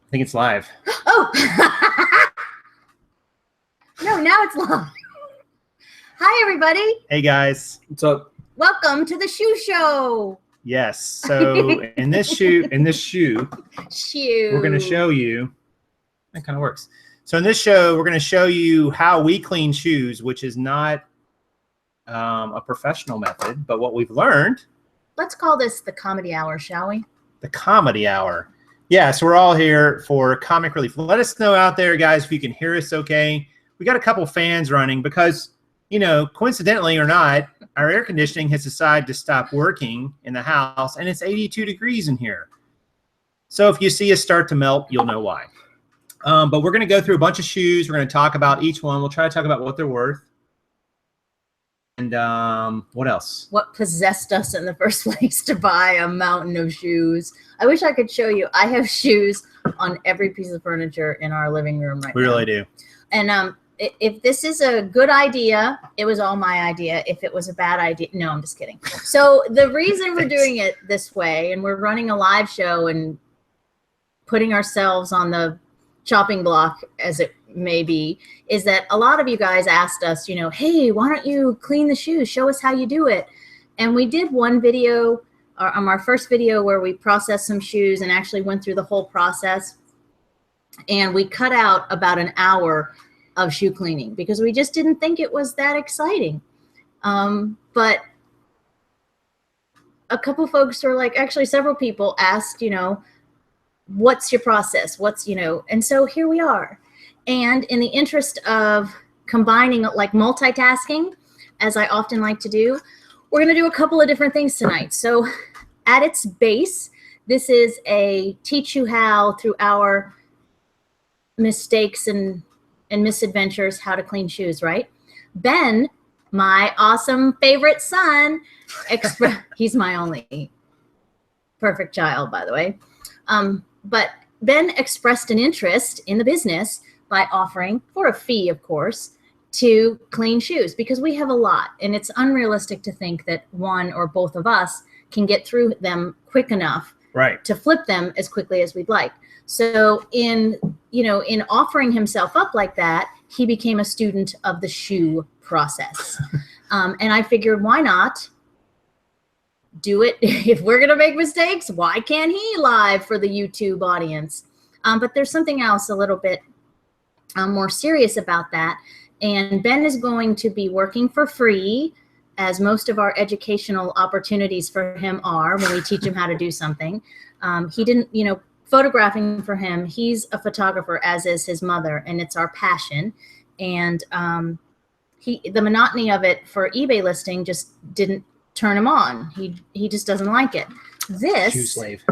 I think it's live. Oh! No, now it's live. Hi, everybody. Hey, guys. What's up? Welcome to the Shoe Show. Yes. So in this shoe, we're going to show you. That kind of works. So in this show, we're going to show you how we clean shoes, which is not a professional method, but what we've learned. Let's call this the comedy hour, shall we? The comedy hour. Yeah, so we're all here for comic relief. Let us know out there, guys, if you can hear us okay. We got a couple fans running because, you know, coincidentally or not, our air conditioning has decided to stop working in the house, and it's 82 degrees in here. So if you see us start to melt, you'll know why. But we're going to go through a bunch of shoes. We're going to talk about each one. We'll try to talk about what they're worth. And what else? What possessed us in the first place to buy a mountain of shoes? I wish I could show you. I have shoes on every piece of furniture in our living room right now. We really do. And if this is a good idea, it was all my idea. If it was a bad idea, no, I'm just kidding. So the reason we're doing it this way, and we're running a live show and putting ourselves on the chopping block, as it may be, is that a lot of you guys asked us, you know, hey, why don't you clean the shoes? Show us how you do it. And we did one video, our first video, where we processed some shoes and actually went through the whole process. And we cut out about an hour of shoe cleaning because we just didn't think it was that exciting. But a couple folks were like, actually several people asked, you know, what's your process? What's, you know, and so here we are. And in the interest of combining, like multitasking, as I often like to do, we're going to do a couple of different things tonight. So at its base, this is a teach you how, through our mistakes and misadventures, how to clean shoes, right? Ben, my awesome favorite son, he's my only perfect child, by the way. But Ben expressed an interest in the business by offering, for a fee, of course, to clean shoes, because we have a lot, and it's unrealistic to think that one or both of us can get through them quick enough to flip them as quickly as we'd like. So in offering himself up like that, he became a student of the shoe process. And I figured, why not do it? If we're going to make mistakes, why can't he live for the YouTube audience? But there's something else a little bit more serious about that. And Ben is going to be working for free, as most of our educational opportunities for him are when we teach him how to do something. He didn't, you know, photographing for him, he's a photographer, as is his mother, and it's our passion. And the monotony of it for eBay listing just didn't turn him on. He just doesn't like it. This shoe slave.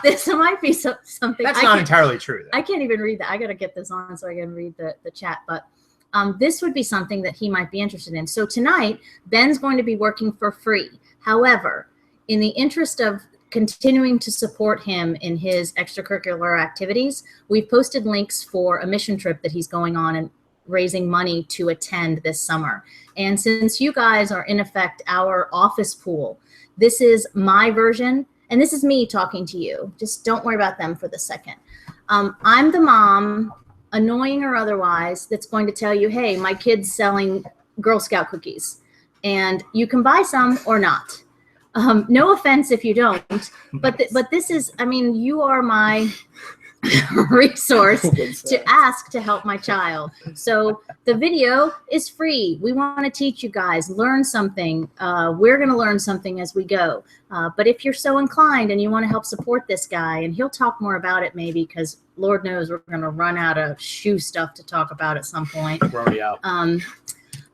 This might be something. That's not entirely true, though. I can't even read that. I got to get this on so I can read the chat. But this would be something that he might be interested in. So tonight, Ben's going to be working for free. However, in the interest of continuing to support him in his extracurricular activities, we've posted links for a mission trip that he's going on and raising money to attend this summer. And since you guys are in effect our office pool, this is my version, and this is me talking to you. Just don't worry about them for the second. I'm the mom, annoying or otherwise, that's going to tell you, hey, my kid's selling Girl Scout cookies, and you can buy some or not. No offense if you don't, but this is, I mean, you are my resource to ask to help my child. So the video is free. We want to teach you guys, learn something. We're going to learn something as we go. But if you're so inclined and you want to help support this guy, and he'll talk more about it maybe, because Lord knows we're going to run out of shoe stuff to talk about at some point. We're already out.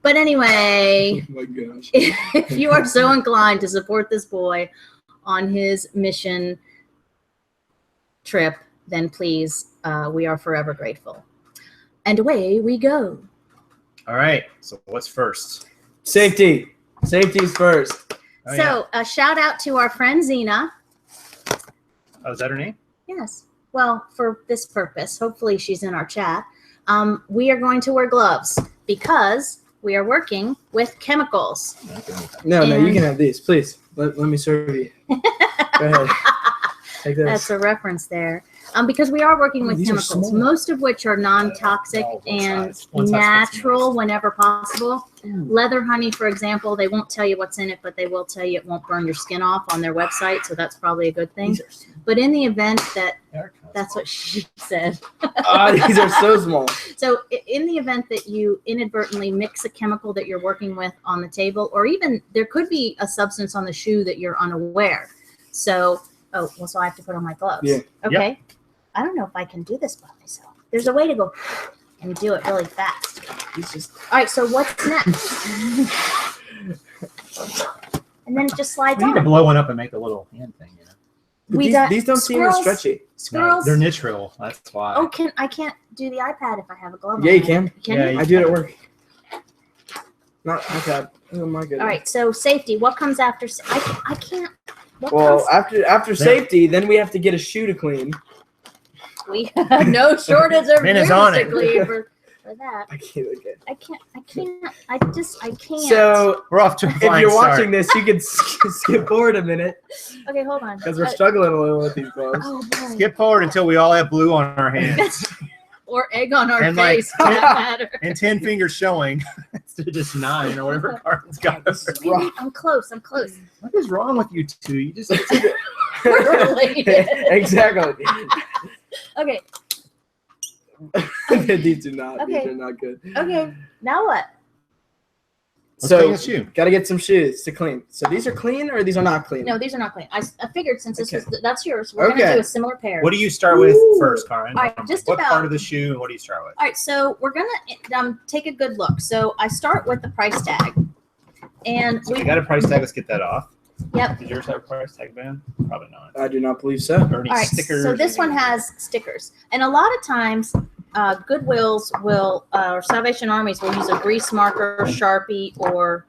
But anyway, oh my gosh. If you are so inclined to support this boy on his mission trip, then please, we are forever grateful. And away we go. All right. So what's first? Safety. Safety's first. Oh, so a shout out to our friend Zena. Oh, is that her name? Yes. Well, for this purpose, hopefully she's in our chat. We are going to wear gloves because we are working with chemicals. No, you can have these, please. Let me serve you. Go ahead. Like this. That's a reference there. Because we are working with These are chemicals, small. most of which are non-toxic Oh, and one size fits natural most. whenever possible. Leather honey, for example, they won't tell you what's in it, but they will tell you it won't burn your skin off on their website, so that's probably a good thing. These are small. But in the event that, They're that's what she said. These are so small. So in the event that you inadvertently mix a chemical that you're working with on the table, or even there could be a substance on the shoe that you're unaware. So, so I have to put on my gloves. Yeah. Okay. I don't know if I can do this by myself. There's a way to go and do it really fast. It's just All right. So what's next? And then it just slides We need to on. blow one up and make a little hand thing. You know? but We these, got these don't seem as squirrels. stretchy. No, Squirrels. they're natural. That's why. Oh, I can't do the iPad if I have a glove on. Yeah, you can. Yeah, you? I do it at work. Not okay. Oh my goodness. All right. So safety. What comes after? I can't. What Well, comes? after safety, then we have to get a shoe to clean. We have no shortage of Ben is on it. music for that. I can't. Okay. I can't. So We're off to a if flying you're start. watching this, you can skip forward a minute Okay, hold on. because we're struggling a little with these gloves. Oh boy. Skip forward until we all have blue on our hands Or egg on our And, like, face, for that matter. and 10 fingers showing instead of just 9 or whatever Carmen's got. Wait, I'm close. What is wrong with you two? You just We're related. Exactly. Okay. These are not. Okay. These are not good. Okay. Now what? Let's So clean the shoe. gotta get some shoes to clean. So these are clean or these are not clean? No, these are not clean. I figured since this Okay. was that's yours, we're Okay. gonna do a similar pair. What do you start with Ooh. first, Karen? All right, just what about- part of the shoe and what do you start with? All right, so we're gonna take a good look. So I start with the price tag, and So we we got a price tag. Let's get that off. Yep. Does yours have a price tag, Ben? Probably not. I do not believe so. Or any All right, stickers? so this one has stickers, and a lot of times, Goodwills will or Salvation Armies will use a grease marker, Sharpie, or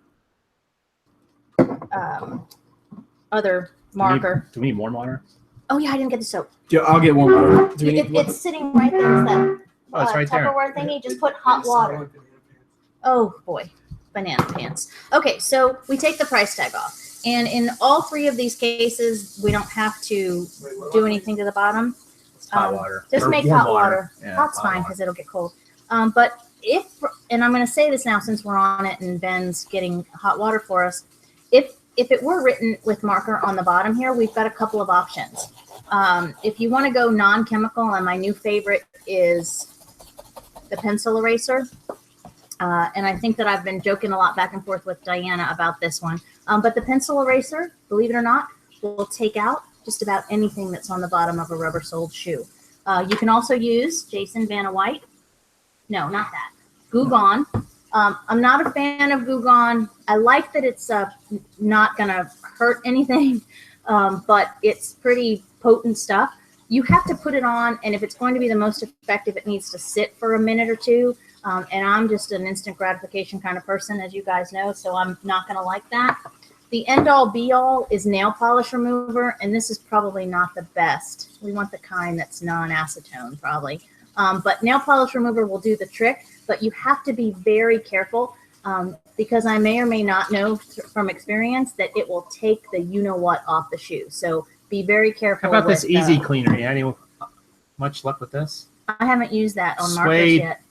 other marker. Do we need more water? Oh yeah, I didn't get the soap. I'll get one more. Do we need It's sitting right there. It's that Oh, it's right there. Tupperware thingy. Just put hot water. Oh boy, banana pants. Okay, so we take the price tag off, and in all three of these cases, we don't have to do anything to the bottom. It's hot water. Just Or make warm hot water. Yeah, Hot's hot fine water. because it'll get cold. But if, and I'm going to say this now since we're on it and Ben's getting hot water for us, if it were written with marker on the bottom here, we've got a couple of options. If you want to go non-chemical, and my new favorite is the pencil eraser. And I think that I've been joking a lot back and forth with Diana about this one. But the pencil eraser, believe it or not, will take out just about anything that's on the bottom of a rubber-soled shoe. You can also use Jason Vanna White. No, not that. Goo Gone. I'm not a fan of Goo Gone. I like that it's not going to hurt anything, but it's pretty potent stuff. You have to put it on, and if it's going to be the most effective, it needs to sit for a minute or two. And I'm just an instant gratification kind of person, as you guys know, so I'm not going to like that. The end-all, be-all is nail polish remover, and this is probably not the best. We want the kind that's non-acetone, probably. But nail polish remover will do the trick, but you have to be very careful because I may or may not know from experience that it will take the you-know-what off the shoe. So be very careful. How about this with, easy cleaner? Yeah, any much luck with this? I haven't used that on markers Suede. yet.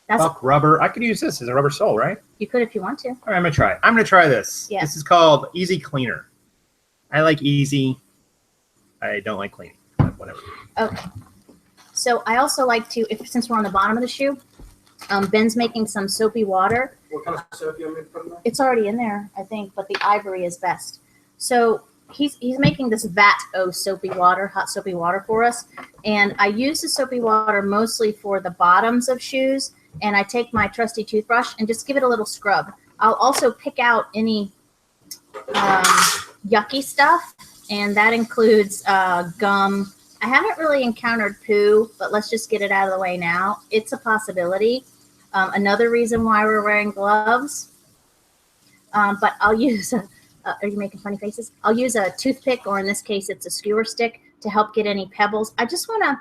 That's Buck rubber. I could use this as a rubber sole, right? you could if you want to. All right, I'm gonna try it. I'm gonna try this. Yeah. This is called Easy Cleaner. I like easy. I don't like cleaning. But whatever. Okay. So I also like to, since we're on the bottom of the shoe, Ben's making some soapy water. What kind of soap you want me to put in there? It's already in there, I think, but the ivory is best. So he's making this vat of soapy water, hot soapy water for us. And I use the soapy water mostly for the bottoms of shoes. And I take my trusty toothbrush and just give it a little scrub. I'll also pick out any yucky stuff, and that includes gum. I haven't really encountered poo, but let's just get it out of the way now. It's a possibility. Another reason why we're wearing gloves, but I'll use are you making funny faces? I'll use a toothpick, or in this case, it's a skewer stick to help get any pebbles. I just want to,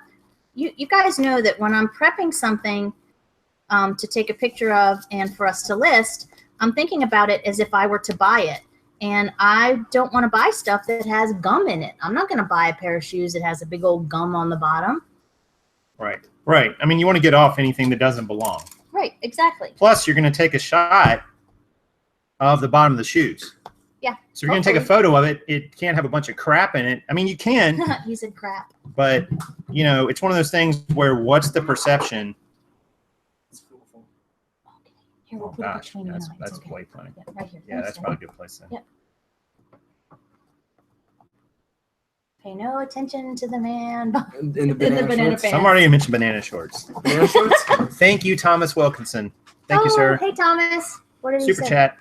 you guys know that when I'm prepping something to take a picture of and for us to list, I'm thinking about it as if I were to buy it. And I don't want to buy stuff that has gum in it. I'm not going to buy a pair of shoes that has a big old gum on the bottom. Right. Right. I mean, you want to get off anything that doesn't belong. Right, exactly. Plus, you're going to take a shot of the bottom of the shoes. Yeah. So you're going to take a photo of it. It can't have a bunch of crap in it. I mean, you can. He said crap. But, you know, it's one of those things where what's the perception? Okay. Here, we'll Oh, put it gosh. between you and I. That's It's okay. way funny. Yeah, right here. Yeah, that's probably a good place. Yep. Pay no attention to the man In the banana shorts. Somebody mentioned banana shorts. Banana shorts? Thank you, Thomas Wilkinson. Thank you, sir. Hey, Thomas. What did he Super say? chat.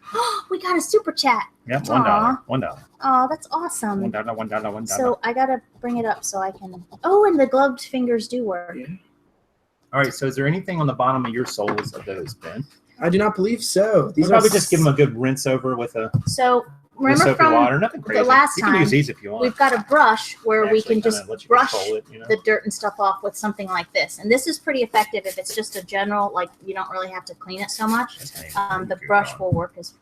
We got a super chat. Yep, Aw. $1. Oh, that's awesome. $1. So I got to bring it up so I can. Oh, and the gloved fingers do work. Yeah. All right. So is there anything on the bottom of your soles of those, Ben? I do not believe so. These probably just give them a good rinse over with a So remember soapy from water. Nothing crazy. the last you can use time, these if you want. we've got a brush where we Actually, can just kinda let you brush control it, you know? the dirt and stuff off with something like this. And this is pretty effective if it's just a general, like you don't really have to clean it so much. This might even The need brush gook will work as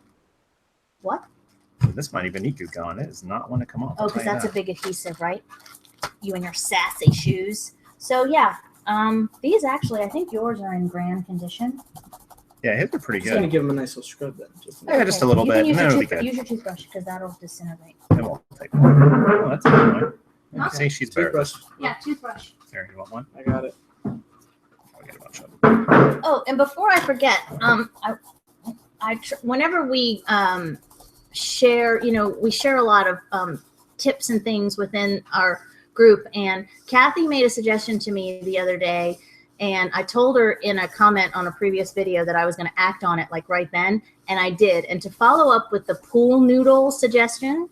what? on. This might even need gook on. It does not want to come off. Oh, because that's a big adhesive, right? You and your sassy shoes. So yeah, these actually, I think yours are in grand condition. Yeah, his are pretty I'm just gonna good. give them a nice little scrub then. Yeah, just a little You bit, can use, and then your it'll be good. use your toothbrush because that'll disintegrate. Then we'll take one. Oh, that's a good one. Let me Okay. see, she's better. Toothbrush. Yeah, toothbrush. There, you want one? I got it. Oh, we got a bunch of them. Oh, and before I forget, whenever we share, we share a lot of tips and things within our group. And Kathy made a suggestion to me the other day, and I told her in a comment on a previous video that I was going to act on it like right then, and I did. And to follow up with the pool noodle suggestion,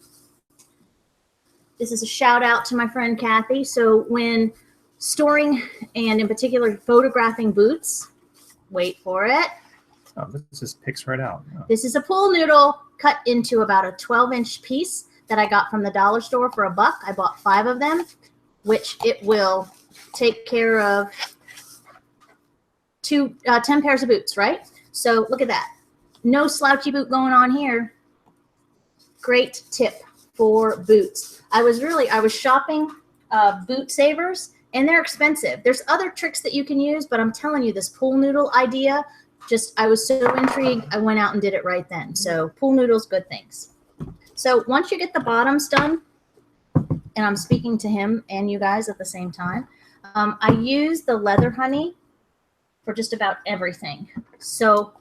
this is a shout out to my friend Kathy. So when storing and in particular photographing boots, wait for it. Oh, this just picks right out. Oh. This is a pool noodle cut into about a 12-inch piece that I got from the dollar store for $1. I bought 5 of them, which it will take care of 10 pairs of boots, right? So look at that. No slouchy boot going on here. Great tip for boots. I was shopping boot savers, and they're expensive. There's other tricks that you can use, but I'm telling you, this pool noodle idea, I was so intrigued, I went out and did it right then. So pool noodles, good things. So once you get the bottoms done, and I'm speaking to him and you guys at the same time, I use the leather honey for just about everything. So,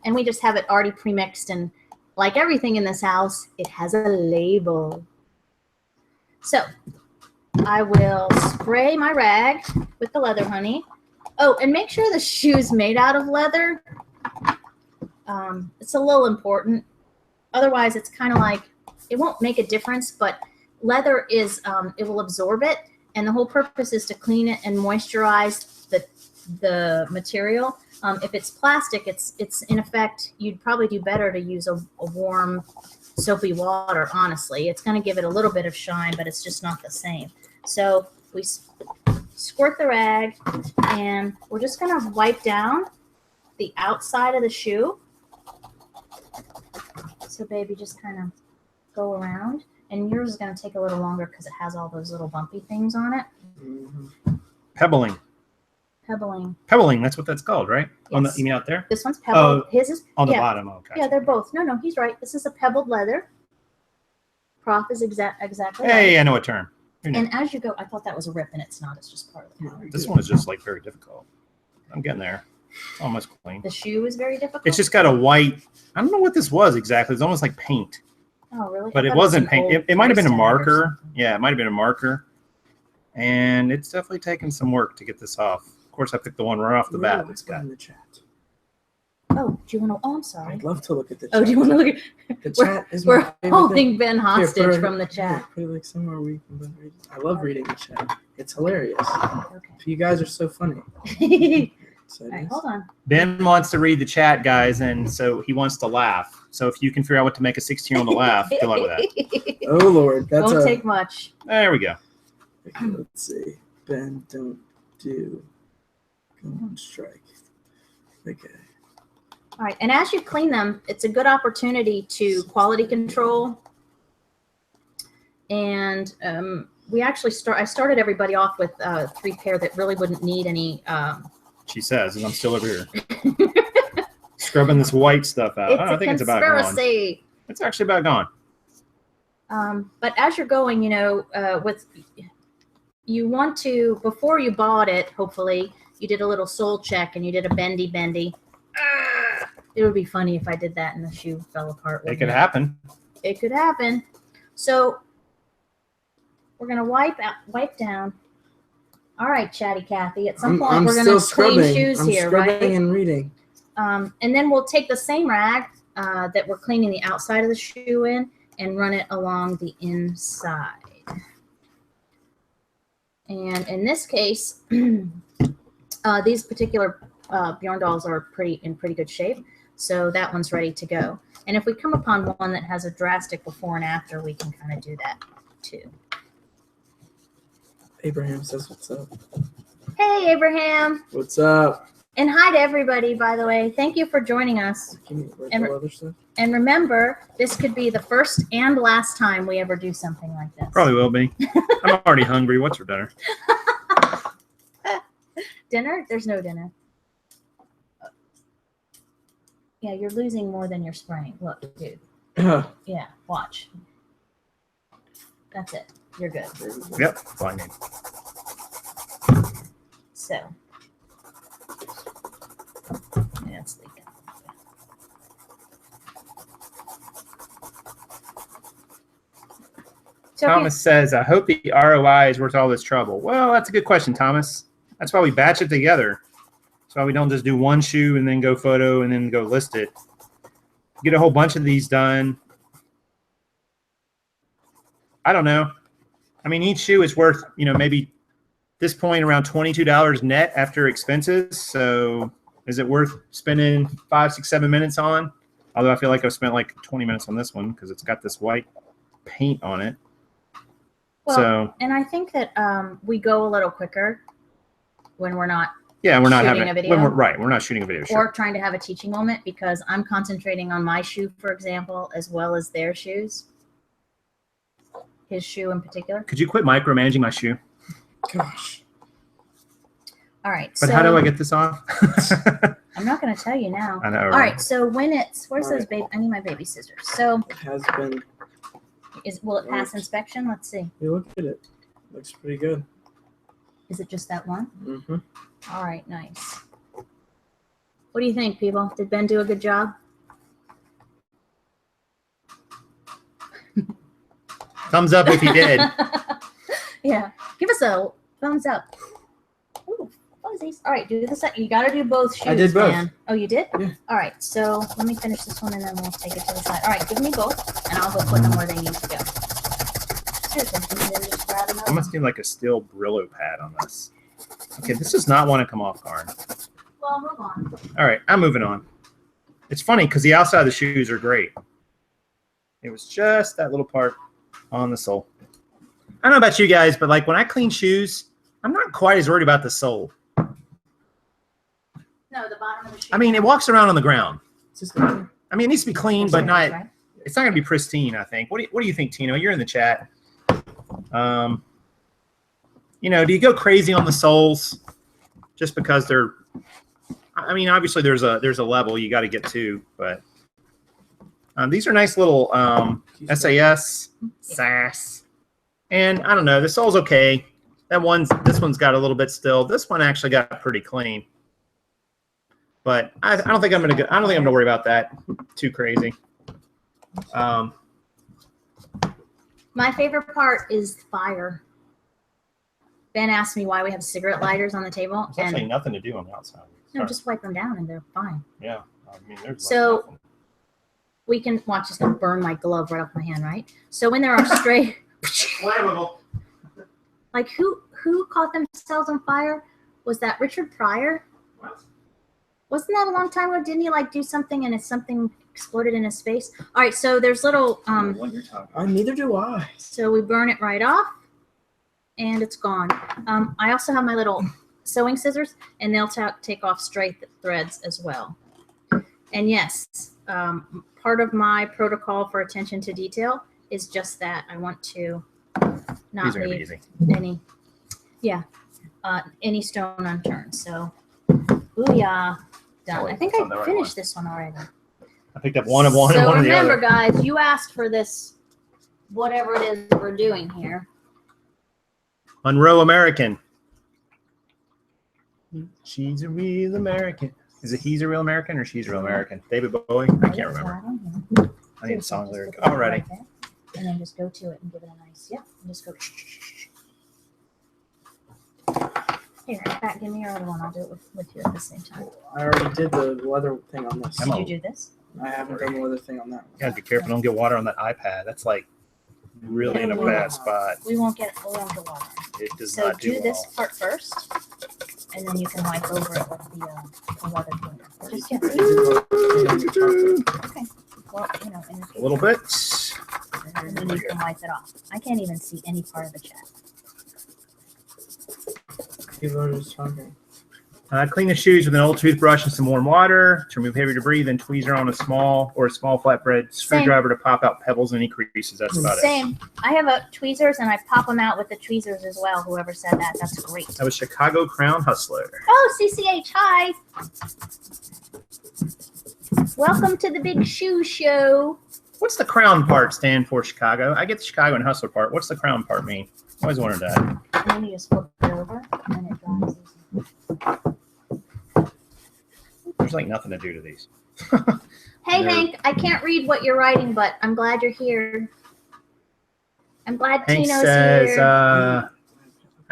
and we just have it already pre-mixed, and like everything in this house, it has a label. So I will spray my rag with the leather honey. Oh, and make sure the shoe's made out of leather. It's a little important. Otherwise, it's kind of like, it won't make a difference, but leather is, it will absorb it. And the whole purpose is to clean it and moisturize the material. If it's plastic, it's in effect, you'd probably do better to use a warm soapy water, honestly. It's going to give it a little bit of shine, but it's just not the same. So we squirt the rag, and we're just going to wipe down the outside of the shoe. So baby, just kind of go around. And yours is going to take a little longer because it has all those little bumpy things on it. Mm-hmm. Pebbling. Pebbling, that's what that's called, right? Yes. You mean out there? This one's pebbled. His is on the bottom. Okay. Yeah, they're both. No, he's right. This is a pebbled leather. Prof is exactly Hey, right. I know a term. And as you go, I thought that was a rip, and it's not. It's just part of the pattern. This one is just like very difficult. I'm getting there. It's almost clean. The shoe is very difficult. It's just got a white. I don't know what this was exactly. It's almost like paint. Oh, really? But it wasn't paint. It might have been a marker. Yeah, it might have been a marker. And it's definitely taken some work to get this off. Of course, I picked the one right off the bat. It's got in the chat. Oh, do you want to? Oh, I'm sorry. I'd love to look at the chat. Oh, do you want to look at? The chat is my We're favorite holding thing. Ben hostage from the chat. Put it like somewhere where you can read. I love reading the chat. It's hilarious. Okay. You guys are so funny. So All right, hold on. Ben wants to read the chat, guys, and so he wants to laugh. So if you can figure out what to make a 16-year-old laugh, good luck with that. Oh Lord, that's Won't take much. There we go. Okay, let's see. Ben, don't do. Go on strike. Okay. All right, and as you clean them, it's a good opportunity to quality control. And I started everybody off with 3 pair that really wouldn't need any. She says, and I'm still over here scrubbing this white stuff out. I think it's about gone. It's actually about gone. But as you're going, you want to, before you bought it, hopefully you did a little sole check and you did a bendy. It would be funny if I did that and the shoe fell apart. It could happen. It could happen. So we're gonna wipe down. All right, Chatty Cathy. At some point, we're gonna clean shoes here, right? I'm scrubbing and reading. And then we'll take the same rag that we're cleaning the outside of the shoe in and run it along the inside. And in this case, these particular Bjorn dolls are in pretty good shape. So that one's ready to go. And if we come upon one that has a drastic before and after, we can kind of do that too. Abraham says what's up. Hey, Abraham. What's up? And hi to everybody, by the way. Thank you for joining us. And remember, this could be the first and last time we ever do something like this. Probably will be. I'm already hungry. What's for dinner? Dinner? There's no dinner. Yeah, you're losing more than you're spraying. Look, dude. Yeah, watch. That's it. You're good. Yep, fine. So, yeah, it's leaking. Thomas says, I hope the ROI is worth all this trouble. Well, that's a good question, Thomas. That's why we batch it together. That's why we don't just do one shoe and then go photo and then go list it. Get a whole bunch of these done. I don't know. I mean, each shoe is worth, maybe at this point around $22 net after expenses. So is it worth spending 5, 6, 7 minutes on? Although I feel like I've spent like 20 minutes on this one because it's got this white paint on it. Well, and I think that we go a little quicker when we're not we're not shooting a video. We're not shooting a video. Or trying to have a teaching moment because I'm concentrating on my shoe, for example, as well as their shoes. His shoe in particular. Could you quit micromanaging my shoe? Gosh. All right. But how do I get this off? I'm not going to tell you now. I know. All right. So when where's those baby? I need my baby scissors. So it has been. Will it pass inspection? Let's see. You look at it. Looks pretty good. Is it just that one? Mm-hmm. All right. Nice. What do you think, people? Did Ben do a good job? Thumbs up if he did. Yeah. Give us a thumbs up. Ooh, fuzzies. All right. Do this. You got to do both shoes, I did both. man. Oh, you did? Yeah. All right. So let me finish this one and then we'll take it to the side. All right. Give me both and I'll go put them where they need to go. I must need like a steel Brillo pad on this. Okay. This does not want to come off, Garn. Well, move on. All right. I'm moving on. It's funny because the outside of the shoes are great. It was just that little part on the sole. I don't know about you guys, but like when I clean shoes, I'm not quite as worried about the sole. No, the bottom of the shoe. I mean, it walks around on the ground. It's just I mean, it needs to be clean, but not. Right? It's not going to be pristine. I think. What do you think, Tino? You're in the chat. Do you go crazy on the soles just because they're? I mean, obviously there's a level you got to get to, but these are nice little SAS. And I don't know, the sole's okay. This one's got a little bit still. This one actually got pretty clean. But I don't think I'm gonna worry about that too crazy. My favorite part is fire. Ben asked me why we have cigarette lighters on the table. There's actually nothing to do on the outside. No, just wipe them down and they're fine. Yeah, I mean, there's so we can watch. It's gonna burn my glove right off my hand, right? So when there are stray, flammable. Like who caught themselves on fire? Was that Richard Pryor? What? Wasn't that a long time ago? Didn't he like do something and something exploded in his face? All right, so there's little What you're talking about. neither do I. So we burn it right off, and it's gone. I also have my little sewing scissors, and they'll take off stray threads as well. And yes, part of my protocol for attention to detail is just that. I want to not These are gonna be leave easy. any stone unturned. So, booyah, done. Oh, I think that's on the I right finished one. this one already. I picked up one of one and So one of the remember, other. guys, you asked for this, whatever it is we're doing here. Monroe American. She's a real American. Is it he's a real American or she's a real American? David Bowie? I can't remember. I need a song lyric. Alrighty. And then just go to it and give it a nice, and just go. Here, in fact, give me your other one. I'll do it with you at the same time. I already did the weather thing on this. Did you do this? I haven't done the weather thing on that one. You gotta be careful. Don't get water on that iPad. That's like really in a bad spot. We won't get water. It does So not do do this well. part first, and then you can wipe over it with the weather cleaner. Just You can go on your chart. okay. Well, in A case, little bit. and then you can wipe it off. I can't even see any part of the chat. People are just talking. Clean the shoes with an old toothbrush and some warm water to remove heavy debris. Then tweezer on a small flatbread screwdriver to pop out pebbles and any creases. That's about it. Same. I have a tweezers, and I pop them out with the tweezers as well. Whoever said that, that's great. That was Chicago Crown Hustler. Oh, CCH, hi. Welcome to the Big Shoe Show. What's the crown part stand for, Chicago? I get the Chicago and Hustler part. What's the crown part mean? I always wondered that. And then you just flip it over, and it dries easy. There's like nothing to do to these. Hey, No. Hank, I can't read what you're writing, but I'm glad you're here. I'm glad Hank Tino's says, here. I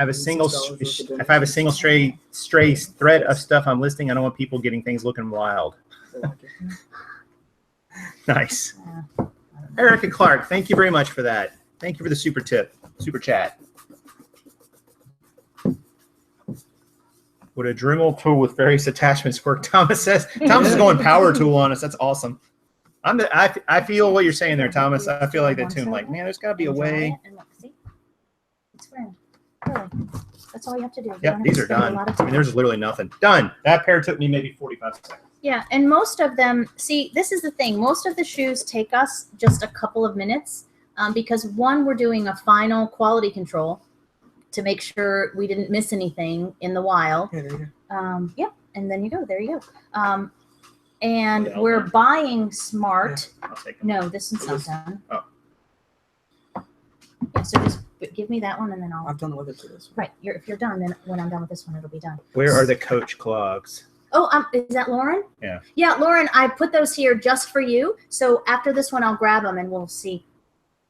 have a single. If I have a single stray thread of stuff I'm listing, I don't want people getting things looking wild. Nice. Yeah. Erica Clark, thank you very much for that. Thank you for the super chat. Would a Dremel tool with various attachments work? Thomas says. Thomas is going power tool on us. That's awesome. I feel what you're saying there, Thomas. I feel like that too. I'm like, man, there's got to be a way. And look, see? It's round. Really. That's all you have to do. You don't Yep, have these to are spend a done. lot of I mean, time. there's literally nothing. Done. That pair took me maybe 45 seconds. Yeah, and most of them, see, this is the thing. Most of the shoes take us just a couple of minutes because one, we're doing a final quality control to make sure we didn't miss anything in the wild. Yeah, there you Yeah, and then you go. There you go. And Yeah, we're okay. buying smart. I'll take them. No, this one's not This- done. Oh. Yeah, so just give me that one, and then go. I'll. I've done the weather to this one. Right, if you're done, then when I'm done with this one, it'll be done. Where are the Coach clogs? Oh, is that Lauren? Yeah. Yeah, Lauren, I put those here just for you. So after this one, I'll grab them and we'll see.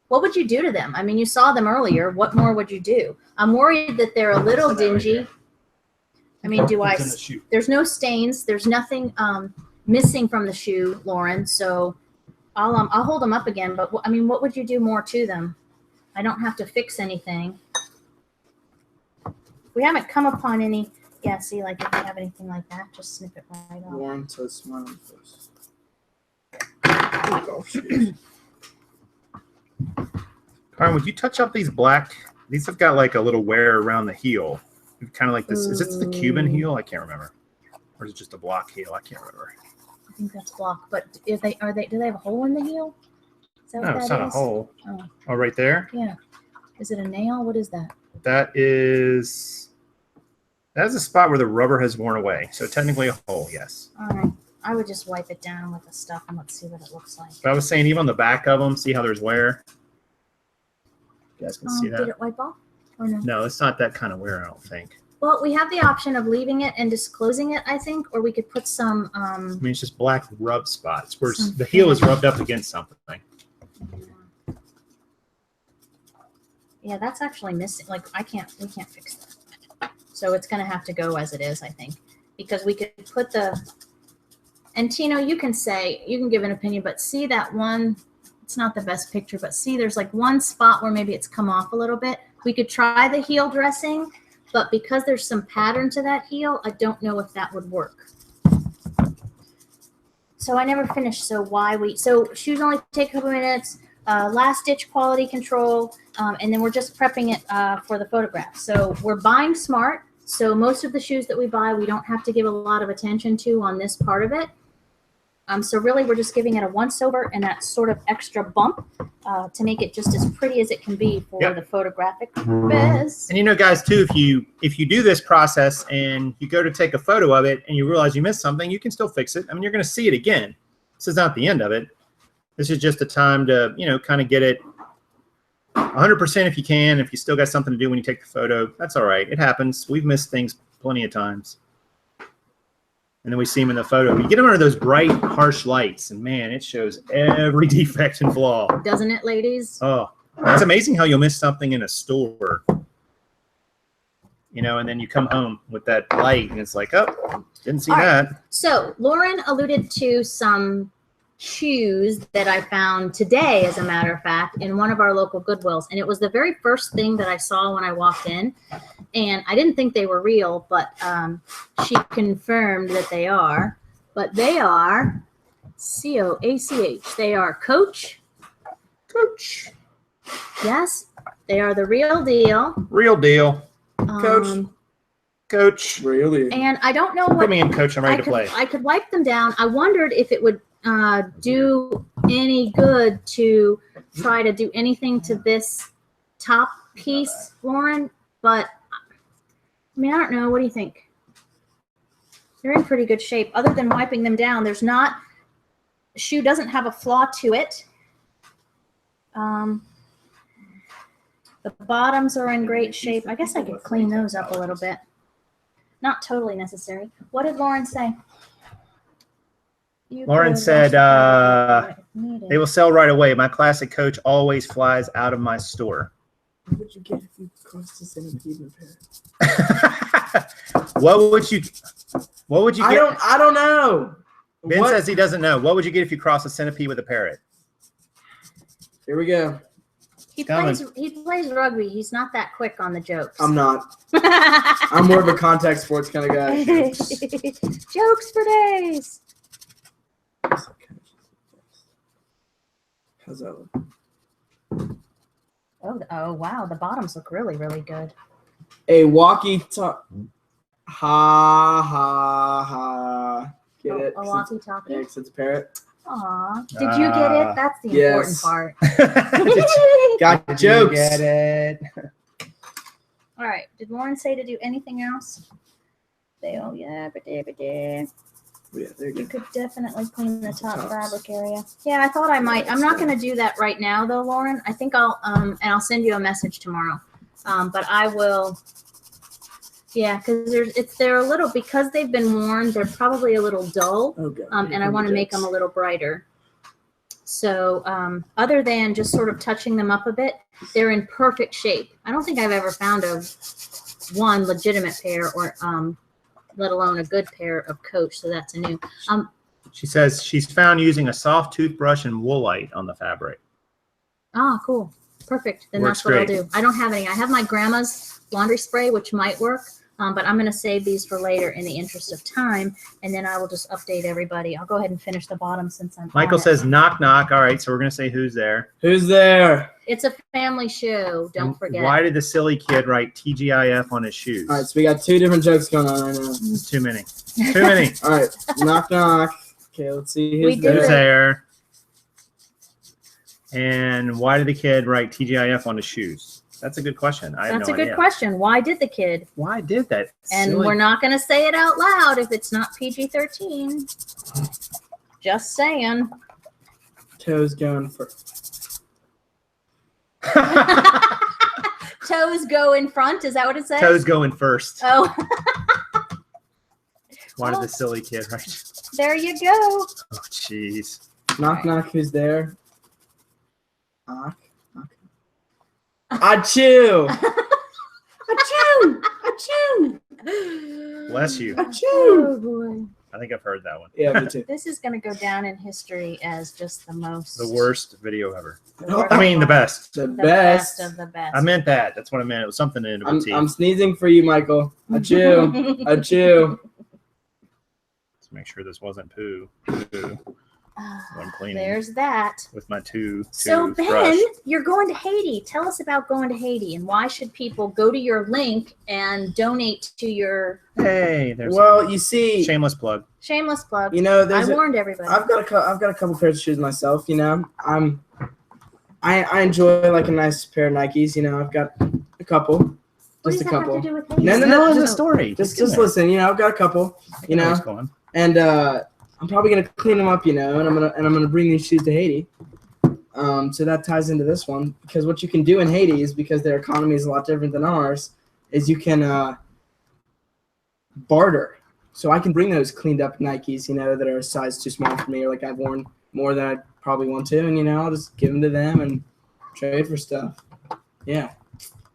What would you do to them? I mean, you saw them earlier. What more would you do? I'm worried that they're a little Put that right dingy. here. I mean, do I? It's in the shoe. There's no stains. There's nothing missing from the shoe, Lauren. So I'll hold them up again. But I mean, what would you do more to them? I don't have to fix anything. We haven't come upon any. Yeah, see, like if you have anything like that, just snip it right off. Warren says smiling face. Carmen, would you touch up these black? These have got like a little wear around the heel. Kind of like this. Is this the Cuban heel? I can't remember. Or is it just a block heel? I can't remember. I think that's block. But if they do they have a hole in the heel? Is that No, what it's that not a is? hole. Oh. Oh, right there? Yeah. Is it a nail? What is that? That is a spot where the rubber has worn away. So technically a hole, yes. All right. I would just wipe it down with the stuff and let's see what it looks like. But I was saying even on the back of them, see how there's wear? You guys can see Did that? it wipe off or no? No, it's not that kind of wear, I don't think. Well, we have the option of leaving it and disclosing it, I think, or we could put some. I mean, it's just black rub spots where Some the heel is rubbed up against something. Yeah, that's actually missing. Like we can't fix that. So it's going to have to go as it is, I think, because we could put the. And Tino, you can give an opinion, but see that one. It's not the best picture, but see, there's like one spot where maybe it's come off a little bit. We could try the heel dressing, but because there's some pattern to that heel, I don't know if that would work. So I never finished. So shoes only take a couple minutes. Last ditch quality control, and then we're just prepping it for the photograph. So we're buying smart. So most of the shoes that we buy, we don't have to give a lot of attention to on this part of it. So really, we're just giving it a once over and that sort of extra bump to make it just as pretty as it can be for the photographic purpose. And you know, guys, too, if you do this process and you go to take a photo of it and you realize you missed something, you can still fix it. I mean, you're going to see it again. This is not the end of it. This is just a time to, you know, kind of get it 100% if you can. If you still got something to do when you take the photo, that's all right. It happens. We've missed things plenty of times. And then we see them in the photo. You get them under those bright, harsh lights, and man, it shows every defect and flaw. Doesn't it, ladies? Oh, it's amazing how you'll miss something in a store, you know, and then you come home with that light, and it's like, oh, didn't see that. Right. So Lauren alluded to some shoes that I found today, as a matter of fact, in one of our local Goodwills. And it was the very first thing that I saw when I walked in. And I didn't think they were real, but she confirmed that they are. But they are C-O-A-C-H. They are Coach. Coach. Yes, they are the real deal. Real deal. Coach. Coach. Real deal. And I don't know what. Put me in, Coach. I'm ready to play. I could wipe them down. I wondered if it would do any good to try to do anything to this top piece, Lauren, but I mean, I don't know. What do you think? They're in pretty good shape. Other than wiping them down, there's not, shoe doesn't have a flaw to it. The bottoms are in great shape. I guess I could clean those up a little bit. Not totally necessary. What did Lauren say? Lauren said they will sell right away. My classic Coach always flies out of my store. What would you get if you crossed a centipede in a parrot? What would you get? I don't know. Ben says he doesn't know. What would you get if you cross a centipede with a parrot? Here we go. He plays rugby. He's not that quick on the jokes. I'm not. I'm more of a contact sports kind of guy. Jokes for days. How's that look? Oh, wow. The bottoms look really, really good. A walkie-talkie. Ha, ha, ha. Get it? A walkie-talkie? Yeah, it's a parrot. Aw. Did you get it? That's the important part. Got jokes. Get it. All right. Did Lauren say to do anything else? Oh, yeah. Yeah, there you could definitely clean the top fabric area. Yeah, I thought I might. I'm not going to do that right now, though, Lauren. I think I'll and I'll send you a message tomorrow. But I will. Yeah, because they're a little, because they've been worn. They're probably a little dull. And I want to make them a little brighter. So other than just sort of touching them up a bit, they're in perfect shape. I don't think I've ever found one legitimate pair or let alone a good pair of Coach. So that's a new. She says she's found using a soft toothbrush and woolite on the fabric. Ah, cool. Perfect. Then Works that's what great. I'll do. I don't have any. I have my grandma's laundry spray, which might work, but I'm going to save these for later in the interest of time, and then I will just update everybody. I'll go ahead and finish the bottom since I'm Michael on it. says knock, knock. All right, so we're going to say who's there. Who's there? It's a family show. Don't forget. Why did the silly kid write TGIF on his shoes? All right, so we got two different jokes going on right now. It's too many. Too many. All right, knock, knock. Okay, let's see We who's did Who's there. there? And why did the kid write TGIF on his shoes? That's a good question. I have That's no a good idea. question. Why did the kid? Why did that? And silly- we're not going to say it out loud if it's not PG-13. Just saying. Toes going first. Toes go in front. Is that what it says? Toes going first. Oh, Why did the silly kid write? there you go. Oh, jeez. Knock, knock. Who's there? Knock, knock. Achoo! Achoo! Achoo! Bless you. Achoo! Oh, boy. I think I've heard that one. Yeah, me too. This is going to go down in history as just the most. The worst video ever. the worst I mean, the one. best. The The best. best of the best. I meant that. That's what I meant. It was something in a T. I'm sneezing for you, Michael. Achoo! Achoo! Let's make sure this wasn't poo. Poo. I'm cleaning. There's that. With my two So Ben, brush. you're going to Haiti. Tell us about going to Haiti and why should people go to your link and donate to your Hey, there's Well, you see, shameless plug. shameless plug. you know, I warned everybody. I've got a couple pairs of shoes myself. You know, I enjoy like a nice pair of Nikes. You know, I've got a couple, what does just a that couple. have to do with Haiti? No, Tell us just- the story. Just listen. You know, I've got a couple. You know, and I'm probably gonna clean them up. You know, and I'm gonna bring these shoes to Haiti. So that ties into this one because what you can do in Haiti is because their economy is a lot different than ours. Is you can barter. So I can bring those cleaned up Nikes, you know, that are a size too small for me, or like I've worn more than I probably want to, and you know, I'll just give them to them and trade for stuff. Yeah.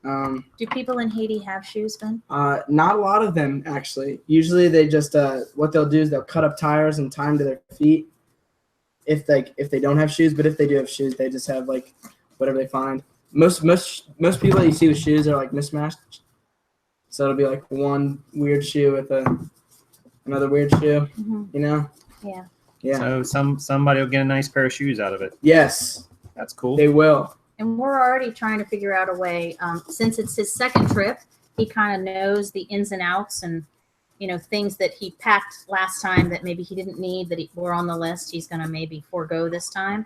Do people in Haiti have shoes, Ben? Not a lot of them actually. Usually they just what they'll do is they'll cut up tires and tie them to their feet. If they don't have shoes, but if they do have shoes, they just have like whatever they find. Most people that you see with shoes are like mismatched. So it'll be like one weird shoe with another weird shoe, you know? Yeah. Yeah. So somebody will get a nice pair of shoes out of it. Yes, That's cool. they will. And we're already trying to figure out a way. Since it's his second trip, he kind of knows the ins and outs and, you know, things that he packed last time that maybe he didn't need that were on the list. He's going to maybe forego this time.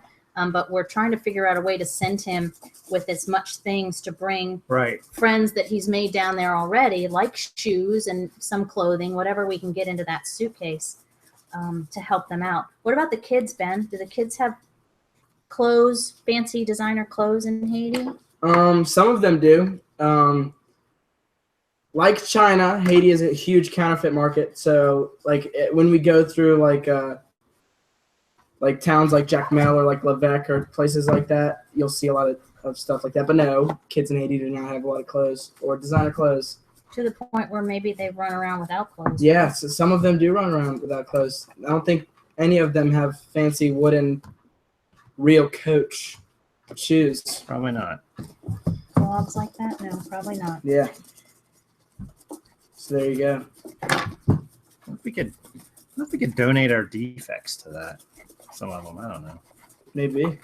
But we're trying to figure out a way to send him with as much things to bring Right. friends that he's made down there already, like shoes and some clothing, whatever we can get into that suitcase to help them out. What about the kids, Ben? Do the kids have clothes, fancy designer clothes in Haiti? Some of them do. Like China, Haiti is a huge counterfeit market. So when we go through like towns like Jacmel or like Lavec or places like that, you'll see a lot of stuff like that. But no, kids in Haiti do not have a lot of clothes or designer clothes. To the point where maybe they run around without clothes. Yeah, so some of them do run around without clothes. I don't think any of them have fancy wooden real Coach shoes. Probably not. Blogs like that? No, probably not. Yeah. So there you go. What if we could donate our defects to that? Some of them, I don't know. Maybe.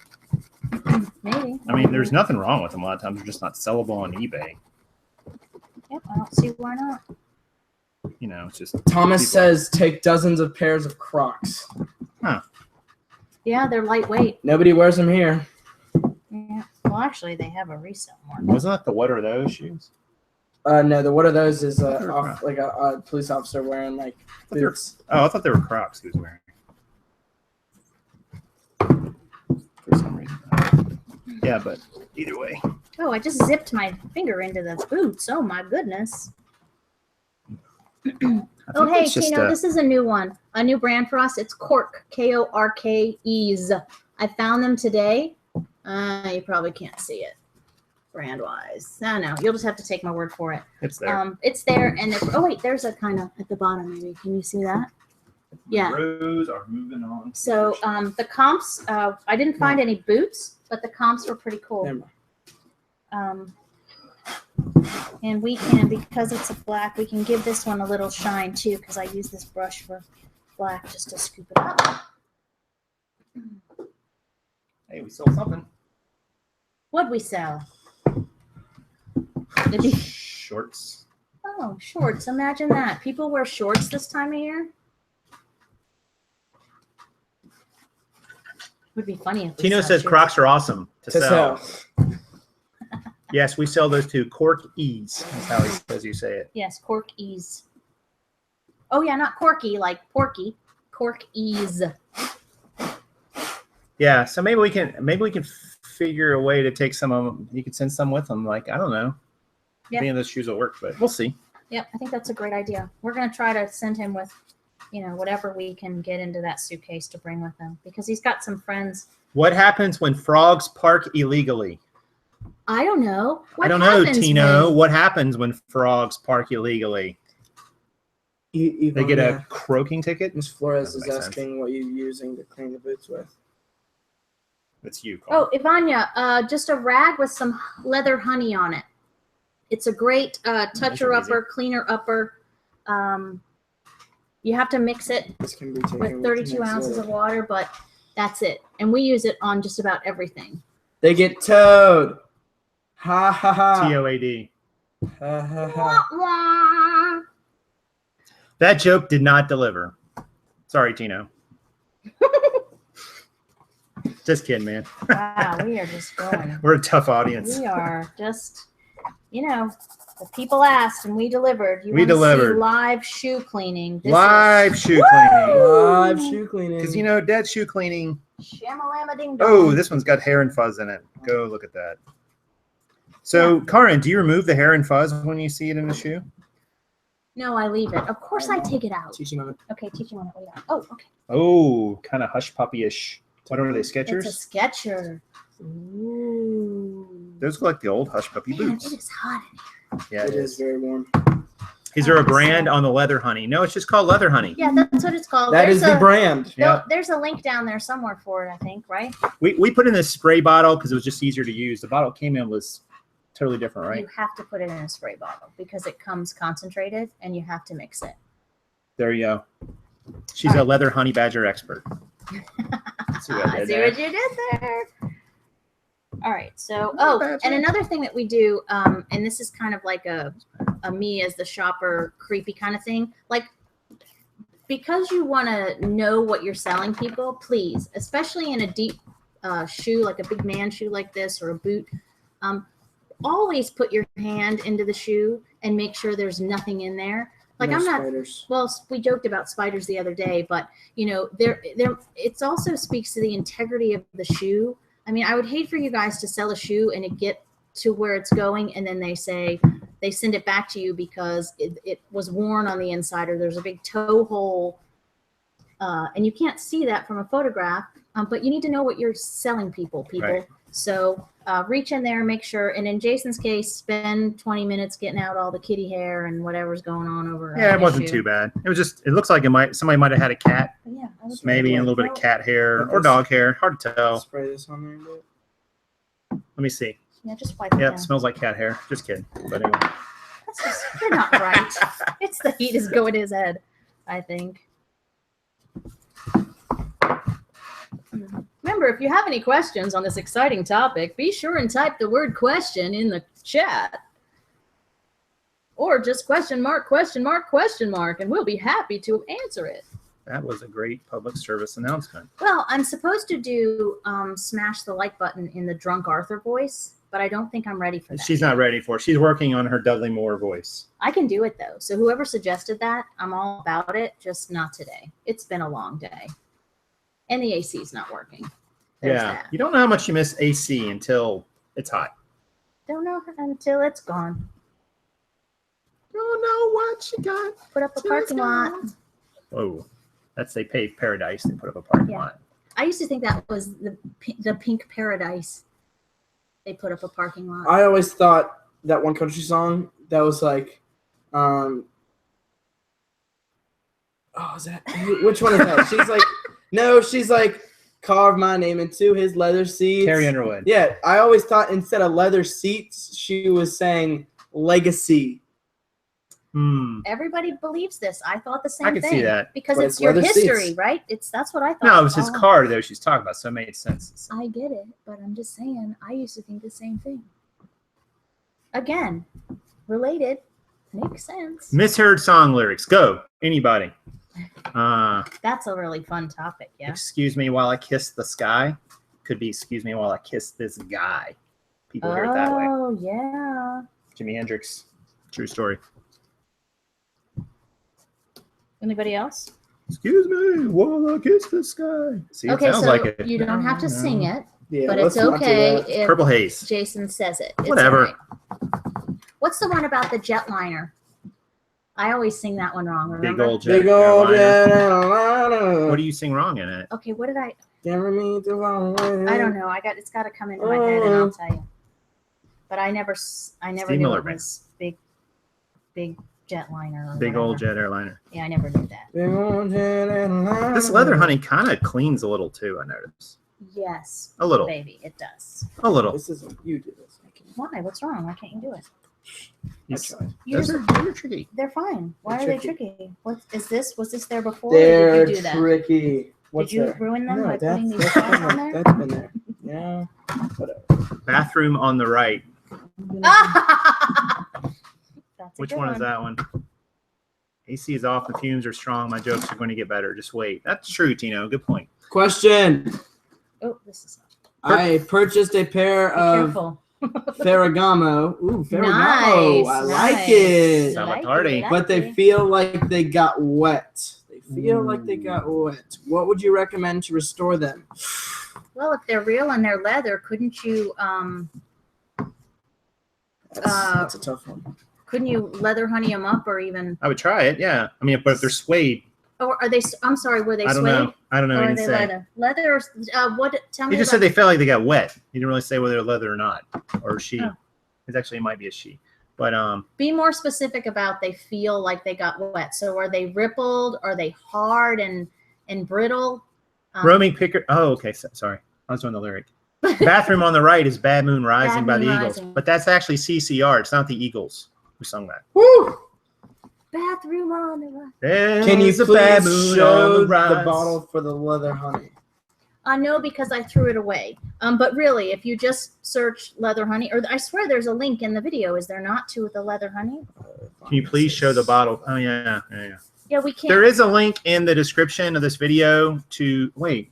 Maybe. I mean, there's nothing wrong with them. A lot of times they're just not sellable on eBay. Yep, I don't see why not. You know, it's just Thomas people- says take dozens of pairs of Crocs. Yeah, they're lightweight. Nobody wears them here. Yeah. Well, actually, they have a resale market. Wasn't that the what are those shoes? No, what are those is They're off, like a police officer wearing like boots. Oh, I thought they were Crocs he was wearing. For some reason. Yeah, but either way. Oh, I just zipped my finger into the boots. Oh, my goodness. Oh, hey, Tino, this is a new one. A new brand for us. It's Cork, Korkes. I found them today. You probably can't see it brand-wise. No, you'll just have to take my word for it. It's there. It's there, and oh, wait, there's a kind of at the bottom, maybe. Can you see that? Yeah. Rows are moving on. So the comps, I didn't find any boots, but the comps were pretty cool. And we can, because it's a black, we can give this one a little shine too, because I use this brush for black just to scoop it up. Hey, we sold something. What'd we sell? Shorts. Oh, shorts. Imagine that. People wear shorts this time of year. Would be funny if we Tino sell says shoes. Crocs are awesome to sell. sell. Yes, we sell those too. Cork Ease is how he says you say it. Yes, Cork Ease. Oh yeah, not Corky like Porky. Cork Ease. Yeah, so maybe we can figure a way to take some of them. You could send some with them. Like, I don't know. Yeah. Any of those shoes will work, but we'll see. Yep, I think that's a great idea. We're gonna try to send him with, whatever we can get into that suitcase to bring with him because he's got some friends. What happens when frogs park illegally? I don't know. I don't know, Tino. What happens when frogs park illegally? They get a croaking ticket? Ms. Flores That is makes asking what you're using to clean the boots with. That's you, Carl. Oh, Ivania, just a rag with some leather honey on it. It's a great toucher upper, cleaner upper. You have to mix it This can be taken with 32 ounces of water, but That's it. And we use it on just about everything. They get towed. Ha ha ha. TOAD. Ha ha ha. Wah, wah. That joke did not deliver. Sorry, Tino. Just kidding, man. Wow, we are just going. We're a tough audience. We are just, the people asked and we delivered. We delivered. See live shoe cleaning. Live shoe cleaning. Live shoe cleaning. Because, dead shoe cleaning. Shamalama ding dong. Oh, this one's got hair and fuzz in it. Go look at that. So, Karin, do you remove the hair and fuzz when you see it in the shoe? No, I leave it. Of course I take it out. Teaching moment. Okay, teaching moment. Wait out. Oh, okay. Oh, kind of hush puppy-ish. What are they, Skechers? It's a Sketcher. Ooh. Those look like the old hush puppy Man, boots. it is hot in here. Yeah, It is very warm. Is there a brand on the Leather Honey? No, it's just called Leather Honey. Yeah, that's what it's called. That is the brand. Yeah. There's a link down there somewhere for it, I think, right? We put in this spray bottle because it was just easier to use. The bottle it came in was totally different, right? You have to put it in a spray bottle because it comes concentrated and you have to mix it. There you go. She's a Leather Honey Badger expert. See what I I did see there? what you did there. All right. So, Badger. and another thing that we do, and this is kind of like a me as the shopper creepy kind of thing. Like, because you want to know what you're selling people, please, especially in a deep shoe, like a big man shoe like this or a boot, always put your hand into the shoe and make sure there's nothing in there. Like No I'm not. spiders. Well, we joked about spiders the other day, but there. It also speaks to the integrity of the shoe. I mean, I would hate for you guys to sell a shoe and it get to where it's going, and then they send it back to you because it was worn on the inside, or there's a big toe hole, and you can't see that from a photograph. But you need to know what you're selling people. Right. So reach in there, make sure. And in Jason's case, spend 20 minutes getting out all the kitty hair and whatever's going on over. Yeah, it his wasn't shoe. tme too bad. It was just. It looks like somebody might have had a cat, But yeah, I was maybe, and a little bit of cat hair or dog hair. Hard to tell. Spray this on there. and do it. Let me see. Yeah, just wipe it Yep, down. smells like cat hair. Just kidding. But anyway. That's just, you're not right. It's the heat is going to his head, I think. Remember, if you have any questions on this exciting topic, be sure and type the word question in the chat. Or just question mark, and we'll be happy to answer it. That was a great public service announcement. Well, I'm supposed to do smash the like button in the drunk Arthur voice, but I don't think I'm ready for that. She's not ready for it. She's working on her Dudley Moore voice. I can do it though. So whoever suggested that, I'm all about it, just not today. It's been a long day. And the AC's not working. There's Yeah. that. You don't know how much you miss AC until it's hot. Don't know until it's gone. Don't know what you got. Put up a parking lot. Oh, that's they paved paradise. They put up a parking Yeah. lot. I used to think that was the pink paradise. They put up a parking lot. I always thought that one country song that was like, is that which one is that? She's like, carve my name into his leather seats. Carrie Underwood. Yeah, I always thought instead of leather seats, she was saying legacy. Everybody believes this. I thought the same I thing. can see that. Because But it's it's your leather history, seats. right? That's what I thought. No, it was his Oh, car though. She's talking about, so it made sense. I get it, but I'm just saying, I used to think the same thing. Again, related, makes sense. Misheard song lyrics. Go. Anybody. That's a really fun topic, yeah. Excuse me while I kiss the sky. Could be excuse me while I kiss this guy. People hear it that way. Oh, yeah. Jimi Hendrix. True story. Anybody else? Excuse me while I kiss the sky. See, it Okay, sounds so like it. you don't have to sing it, Yeah, but let's it's not do okay that. if Purple Haze. Jason says it. It's Whatever. all right. What's the one about the jetliner? I always sing that one wrong, Big remember? old jet. Big old airliner. What jet. do you sing wrong in it? Okay, what did I Carry me the wrong way. I don't know. It's got to come into my head and I'll tell you. But I never Steve knew Miller it Band. was big jetliner. Or Big old whatever. jet airliner. Yeah, I never knew that. Big old jet airliner. This leather honey kind of cleans a little too, I noticed. Yes. A little. Baby, it does. A little. This isn't you do this. I can't. Why? What's wrong? Why can't you do it? I tried. Those are tricky. They're fine. Why They're are they tricky. tricky? What is this? Was this there before? Or They're did you do that? tricky. What's Did you there? ruin them No, by putting that's these been sauce on there? That's been there. Yeah, whatever. Bathroom on the right. That's a Which good one is that one? AC is off. The fumes are strong. My jokes are going to get better. Just wait. That's true, Tino. Good point. Question. Oh, this is. I purchased a pair Be of careful. Ferragamo. Ooh, Ferragamo. Nice, I nice. like it. Salvatore. But they feel like they got wet. They feel like they got wet. What would you recommend to restore them? Well, if they're real and they're leather, couldn't you That's a tough one. couldn't you leather honey them up or even? I would try it. Yeah. I mean, but if they're suede, Or are they? I'm sorry, were they I don't suede? know. I don't know. Or He are didn't they say. leather? Leather. What? Tell me. He just about, said they felt like they got wet. He didn't really say whether they're leather or not, or she. Oh. It's actually it might be a she, but Be more specific about they feel like they got wet. So are they rippled? Are they hard and brittle? roaming picker. Oh, okay. Sorry, I was doing the lyric. Bathroom on the right is Bad Moon Rising Bad by the Moon Eagles, Rising. but that's actually CCR. It's not the Eagles who sung that. Woo! Bathroom on the right. Can you There's a bad please moon show on the rise. bottle for the leather honey? No, because I threw it away. But really, if you just search leather honey, or I swear there's a link in the video, is there not, to the leather honey? Can you please show the bottle? Oh yeah. Yeah, we can't. There is a link in the description of this video to wait.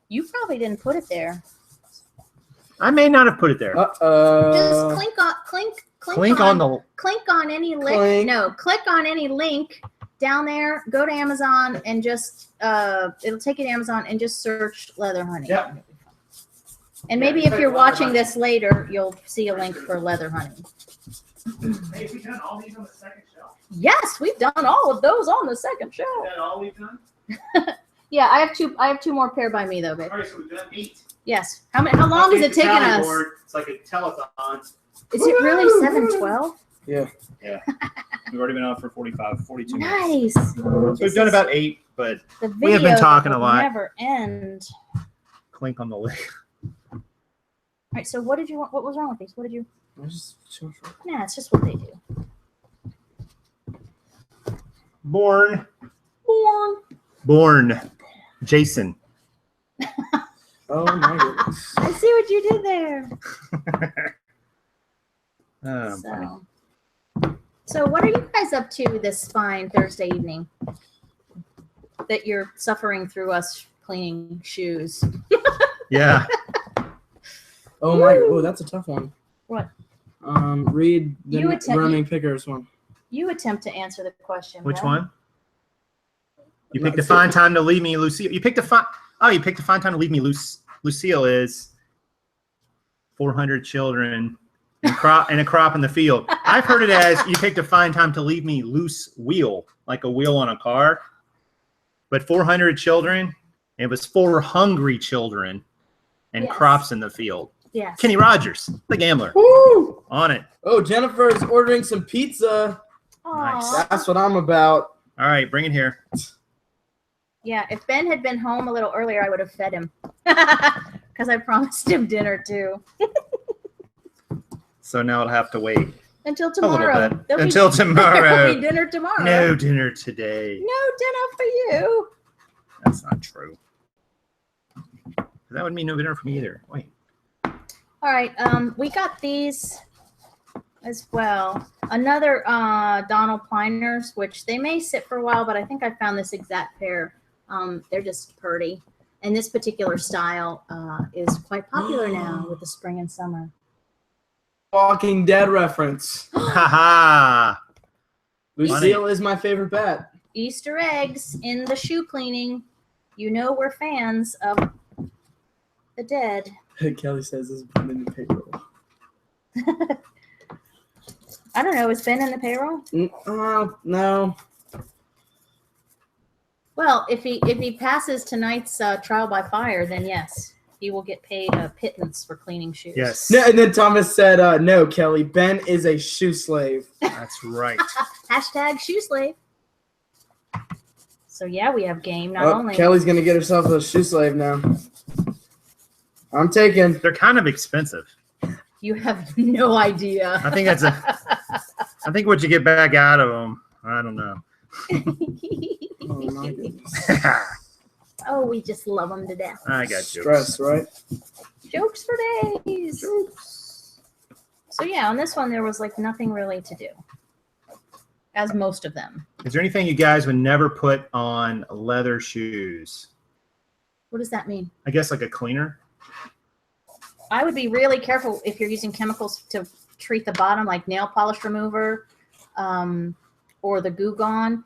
You probably didn't put it there. I may not have put it there. Just clink on any link. Clink. No, click on any link down there. Go to Amazon and just it'll take you to Amazon and just search leather honey. Yeah. And maybe if you're watching this later, you'll see a link for leather honey. Hey, we done all these on the second shelf. Yes, we've done all of those on the second show. Is that all we've done? Yeah, I have two more pair by me though, babe. All right, so we've done 8. Yes. How long has it taken us? It's like a telethon. Is it really 7:12? Yeah. We've already been on for 42 minutes. Nice. So we've done about 8, but The we have been video talking a will lot. Never end. Clink on the lid. All right. So what did you want? What was wrong with these? What did you? Sure. Nah, it's just what they do. Born. Jason. Oh my goodness. I see what you did there. Funny. So what are you guys up to this fine Thursday evening? That you're suffering through us cleaning shoes. Yeah. Oh my. Oh, that's a tough one. What? Read the You attempt- roaming pickers one. You attempt to answer the question. Which Brad. one? You picked a fine time to leave me, Lucille. You picked a fine time to leave me, Lucille is 400 children and a crop in the field. I've heard it as you picked a fine time to leave me loose wheel, like a wheel on a car. But 400 children, it was 4 hungry children and Yes. crops in the field. Yes. Kenny Rogers, the gambler, Woo! on it. Oh, Jennifer's ordering some pizza. Aw. That's what I'm about. All right, bring it here. Yeah, if Ben had been home a little earlier, I would have fed him. Because I promised him dinner too. So now it'll have to wait Until a little tomorrow. bit. There'll Until be tomorrow. dinner tomorrow. No dinner today. No dinner for you. That's not true. That would mean no dinner for me either. Wait. All right, we got these as well. Another Donald Pliners, which they may sit for a while, but I think I found this exact pair. They're just pretty. And this particular style is quite popular now with the spring and summer. Walking Dead reference. Haha. Lucille is my favorite bat. Easter eggs in the shoe cleaning. You know we're fans of the dead. Kelly says this has been in the payroll. I don't know. Has Ben in the payroll? No. Well, if he passes tonight's trial by fire, then yes, he will get paid a pittance for cleaning shoes. Yes. No, and then Thomas said, no, Kelly, Ben is a shoe slave. That's right. Hashtag shoe slave. So yeah, we have game. Not only Kelly's going to get herself a shoe slave now. I'm taking. They're kind of expensive. you have no idea. I think that's I think what you get back out of them, I don't know. Oh, my goodness. Oh, we just love them to death. I got Stress, jokes. right? Jokes for days. So yeah, on this one there was like nothing really to do, as most of them. Is there anything you guys would never put on leather shoes? What does that mean? I guess like a cleaner. I would be really careful if you're using chemicals to treat the bottom, like nail polish remover, or the Goo Gone.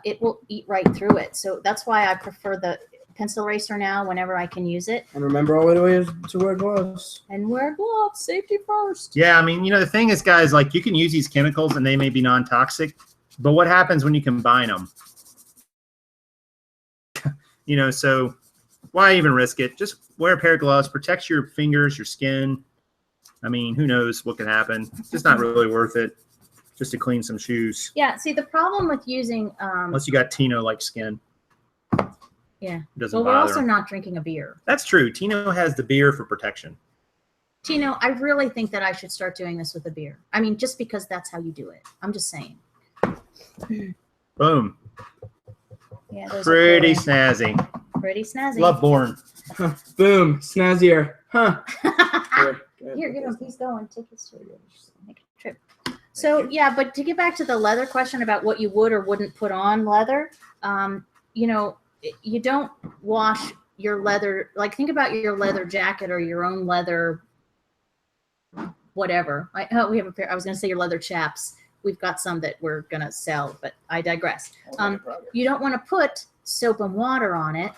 It will eat right through it. So that's why I prefer the pencil eraser now whenever I can use it. And remember always to wear gloves. And wear gloves, safety first. Yeah, I mean, the thing is, guys, like you can use these chemicals and they may be non-toxic, but what happens when you combine them? So why even risk it? Just wear a pair of gloves, protects your fingers, your skin. I mean, who knows what can happen? It's just not really worth it just to clean some shoes. Yeah, see, the problem with using... Unless you got Tino-like skin. Yeah. It doesn't Well, we're bother also him. not drinking a beer. That's true. Tino has the beer for protection. Tino, I really think that I should start doing this with a beer. I mean, just because that's how you do it. I'm just saying. Boom. Yeah, those Pretty are cool. snazzy. Pretty snazzy. Love born. Boom. Snazzier. Huh. Here, get him. He's going. Take his make a trip. So yeah, but to get back to the leather question about what you would or wouldn't put on leather, you don't wash your leather. Like think about your leather jacket or your own leather, whatever. We have a pair. I was going to say your leather chaps. We've got some that we're going to sell, but I digress. You don't want to put soap and water on it.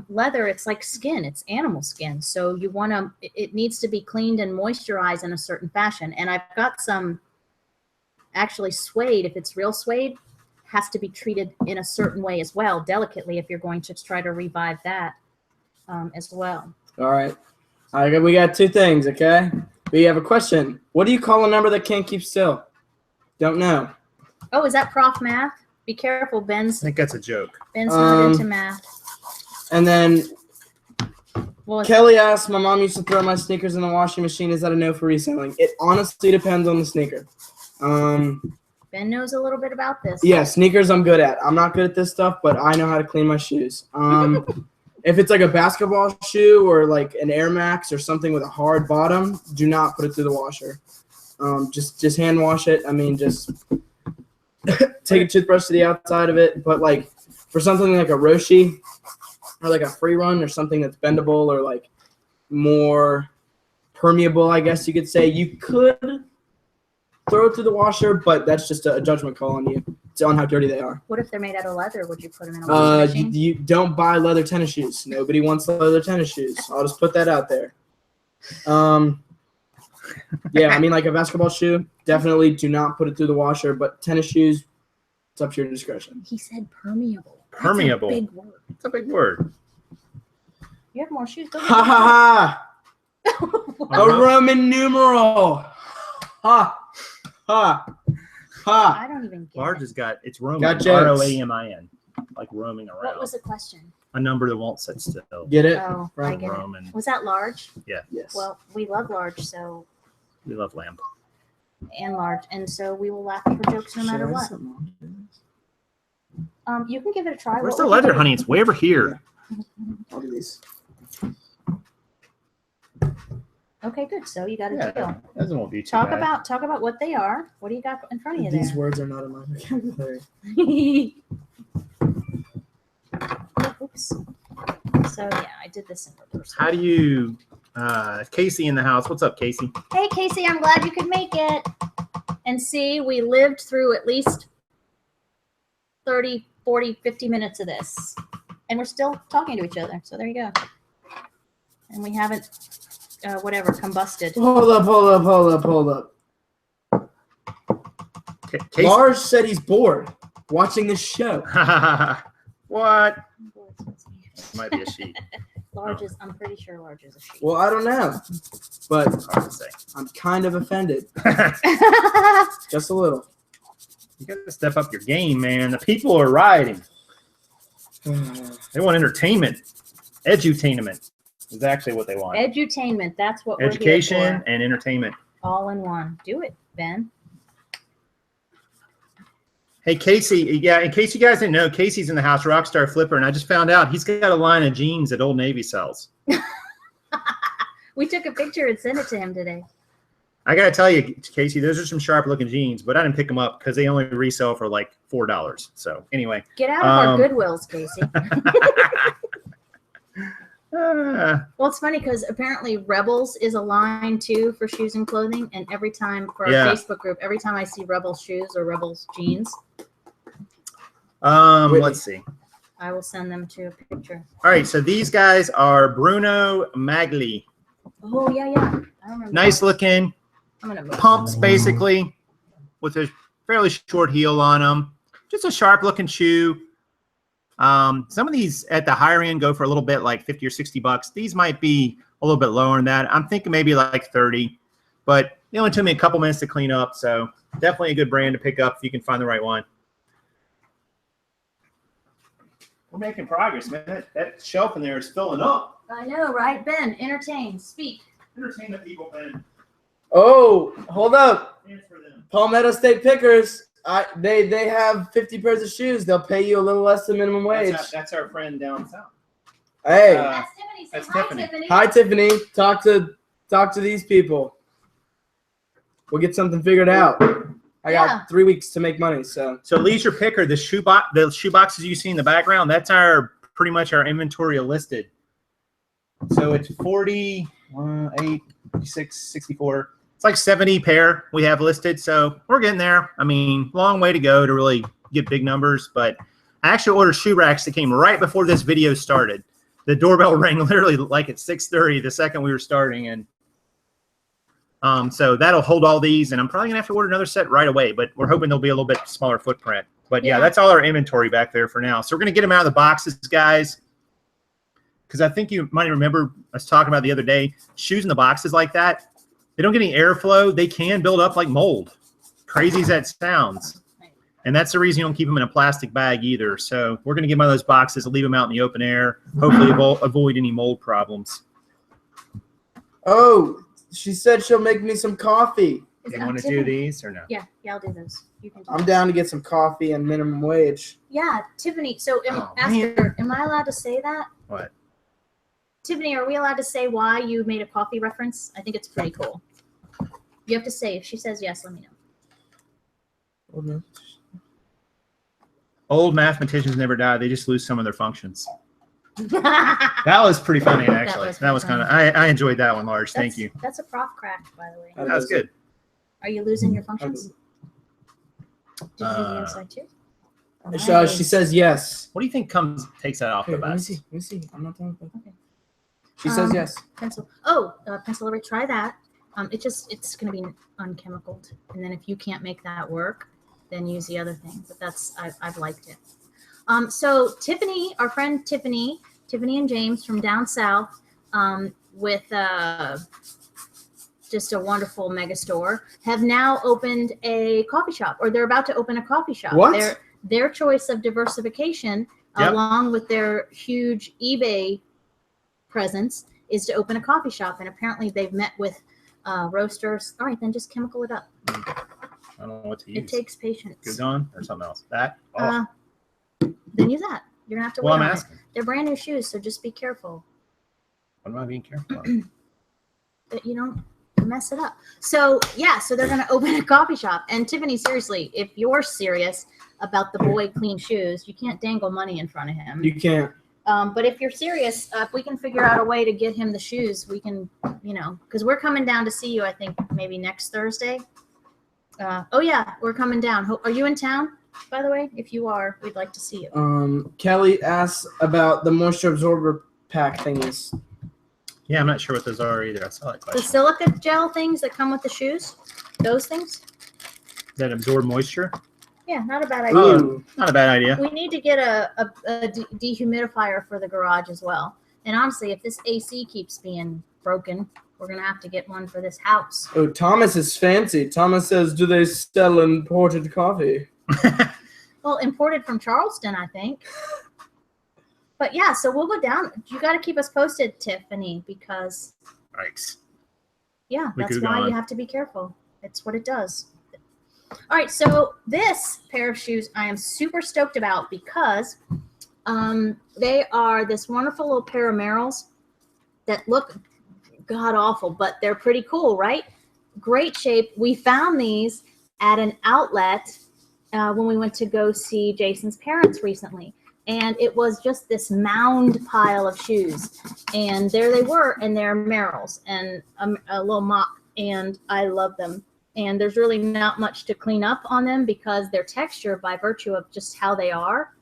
Leather, it's like skin. It's animal skin. So you want to, it needs to be cleaned and moisturized in a certain fashion. And I've got some actually suede. If it's real suede, has to be treated in a certain way as well, delicately, if you're going to try to revive that as well. All right. We got two things, okay? We have a question. What do you call a number that can't keep still? Don't know. Oh, is that Prof math? Be careful, I Ben's think that's a joke. not into math. And then Well, Kelly asked, my mom used to throw my sneakers in the washing machine. Is that a no for reselling? It honestly depends on the sneaker. Ben knows a little bit about this. Yeah, sneakers I'm good at. I'm not good at this stuff, but I know how to clean my shoes. If it's like a basketball shoe or like an Air Max or something with a hard bottom, do not put it through the washer. Just hand wash it. I mean, just take a toothbrush to the outside of it. But like for something like a Roshi or like a free run or something that's bendable or like more permeable, I guess you could say, you could throw it through the washer, but that's just a judgment call on you. It's on how dirty they are. What if they're made out of leather? Would you put them in a washing machine? You don't buy leather tennis shoes. Nobody wants leather tennis shoes. I'll just put that out there. Yeah, I mean, like a basketball shoe, definitely do not put it through the washer. But tennis shoes, it's up to your discretion. He said permeable. Permeable. That's a big word. It's a big word. You have more shoes. Don't you? Ha ha ha! A A Roman numeral. Ha ha ha! I don't even get Large it. has got, it's roaming. Got jokes. Roamin. Like roaming around. What was the question? A number that won't sit still. Get it? Oh, I Right. get it. Roman. Was that large? Yes. Well, we love large, so We love lamb. and large, and so we will laugh at her jokes no matter what. You can give it a try. Where's What the would you leather, do? honey? It's way over here. I'll do these. Okay, good. So you got a Yeah, deal. that won't be too Talk bad. about what they are. What do you got in front of you These there? words are not in my vocabulary. Oops. So yeah, I did this in reverse. How do you, Casey in the house? What's up, Casey? Hey Casey, I'm glad you could make it. And see, we lived through at least 30, 40, 50 minutes of this. And we're still talking to each other. So there you go. And we haven't, combusted. Hold up. Casey. Lars said he's bored watching this show. What? Might be a sheep. Large is, I'm pretty sure large is a sheep. Well, I don't know, but It's hard to say. I'm kind of offended. You Just a little. gotta step up your game, man. The people are rioting. They want entertainment. Edutainment is actually what they want. Edutainment, that's what we're Education here and entertainment. for. All in one. Do it, Ben. Hey, Casey. Yeah, in case you guys didn't know, Casey's in the house, Rockstar Flipper, and I just found out he's got a line of jeans that Old Navy sells. We took a picture and sent it to him today. I got to tell you, Casey, those are some sharp-looking jeans, but I didn't pick them up because they only resell for like $4. So anyway. Get out of our Goodwills, Casey. Well, it's funny because apparently Rebels is a line too for shoes and clothing, and every time for our Facebook group, every time I see Rebels shoes or Rebels jeans, let's see. I will send them to a picture. All right, so these guys are Bruno Magli. Oh yeah, yeah, I remember. Nice looking pumps, basically, with a fairly short heel on them. Just a sharp looking shoe. Some of these at the higher end go for a little bit, like 50 or 60 bucks. These might be a little bit lower than that. I'm thinking maybe like 30, but it only took me a couple minutes to clean up. So definitely a good brand to pick up if you can find the right one. We're making progress, man. That shelf in there is filling up. I know, right? Ben, entertain, speak. Entertain the people, Ben. Oh, hold up. Answer them. Palmetto State Pickers. They have 50 pairs of shoes. They'll pay you a little less than minimum wage. That's our friend down south. Hey, That's Tiffany. that's Hi, Tiffany. Tiffany. hi Tiffany. Talk to these people. We'll get something figured out. I got 3 weeks to make money. So Leisure Picker, the shoe boxes you see in the background, that's pretty much our inventory listed. So it's 40, 8, 6, 64. It's like 70 pair we have listed. So we're getting there. I mean, long way to go to really get big numbers. But I actually ordered shoe racks that came right before this video started. The doorbell rang literally like at 6:30 the second we were starting. And so that'll hold all these. And I'm probably going to have to order another set right away. But we're hoping they'll be a little bit smaller footprint. But yeah, that's all our inventory back there for now. So we're going to get them out of the boxes, guys. Because I think you might remember us talking about the other day, shoes in the boxes like that, they don't get any airflow. They can build up like mold. Crazy as that sounds. And that's the reason you don't keep them in a plastic bag either. So we're going to get one of those boxes and leave them out in the open air. Hopefully avoid any mold problems. Oh, she said she'll make me some coffee. You want to do these or no? Yeah, I'll do those. You can do I'm those. down to get some coffee and minimum wage. Yeah, Tiffany. So ask her, am I allowed to say that? What? Tiffany, are we allowed to say why you made a coffee reference? I think it's pretty cool. You have to say, if she says yes, let me know. Old mathematicians never die. They just lose some of their functions. That was pretty funny, actually. That was kind of, I enjoyed that one, Large. Thank you. That's a prof crack, by the way. That was good. Are you losing your functions? Did you do the inside too? She says yes. What do you think takes that off the best? Let me see. I'm not done with that. Okay. She says yes. Pencil. Oh, pencil over. Try that. It's going to be unchemicaled, and then if you can't make that work, then use the other thing. But I've liked it. So Tiffany, our friend Tiffany and James from down south, with just a wonderful mega store, have now opened a coffee shop, or they're about to open a coffee shop. What? Their choice of diversification, along with their huge eBay presence, is to open a coffee shop, and apparently they've met with roasters. All right, then just chemical it up. I don't know what to use. It takes patience. Good on or something else. That? Then use that. You're gonna have to wait Well, I'm on asking. it. They're brand new shoes, so just be careful What am I being careful of? that you don't mess it up. So they're gonna open a coffee shop. And Tiffany, seriously, if you're serious about the boy clean shoes, you can't dangle money in front of him. You can't. But if you're serious, if we can figure out a way to get him the shoes, we can, because we're coming down to see you, I think, maybe next Thursday. We're coming down. Are you in town, by the way? If you are, we'd like to see you. Kelly asks about the moisture absorber pack thingies. Yeah, I'm not sure what those are either. I saw that The question. silica gel things that come with the shoes, those things? That absorb moisture? Yeah, not a bad idea. Ooh. Not a bad idea. We need to get a dehumidifier for the garage as well. And honestly, if this AC keeps being broken, we're going to have to get one for this house. Oh, Thomas is fancy. Thomas says, do they sell imported coffee? Well, imported from Charleston, I think. But yeah, so we'll go down. You got to keep us posted, Tiffany, because Yikes. that's could why go you on. have to be careful. It's what it does. All right, so this pair of shoes I am super stoked about because they are this wonderful little pair of Merrells that look god awful, but they're pretty cool, right? Great shape. We found these at an outlet when we went to go see Jason's parents recently. And it was just this mound pile of shoes. And there they were, and they're Merrells and a little mop, and I love them. And there's really not much to clean up on them because their texture, by virtue of just how they are,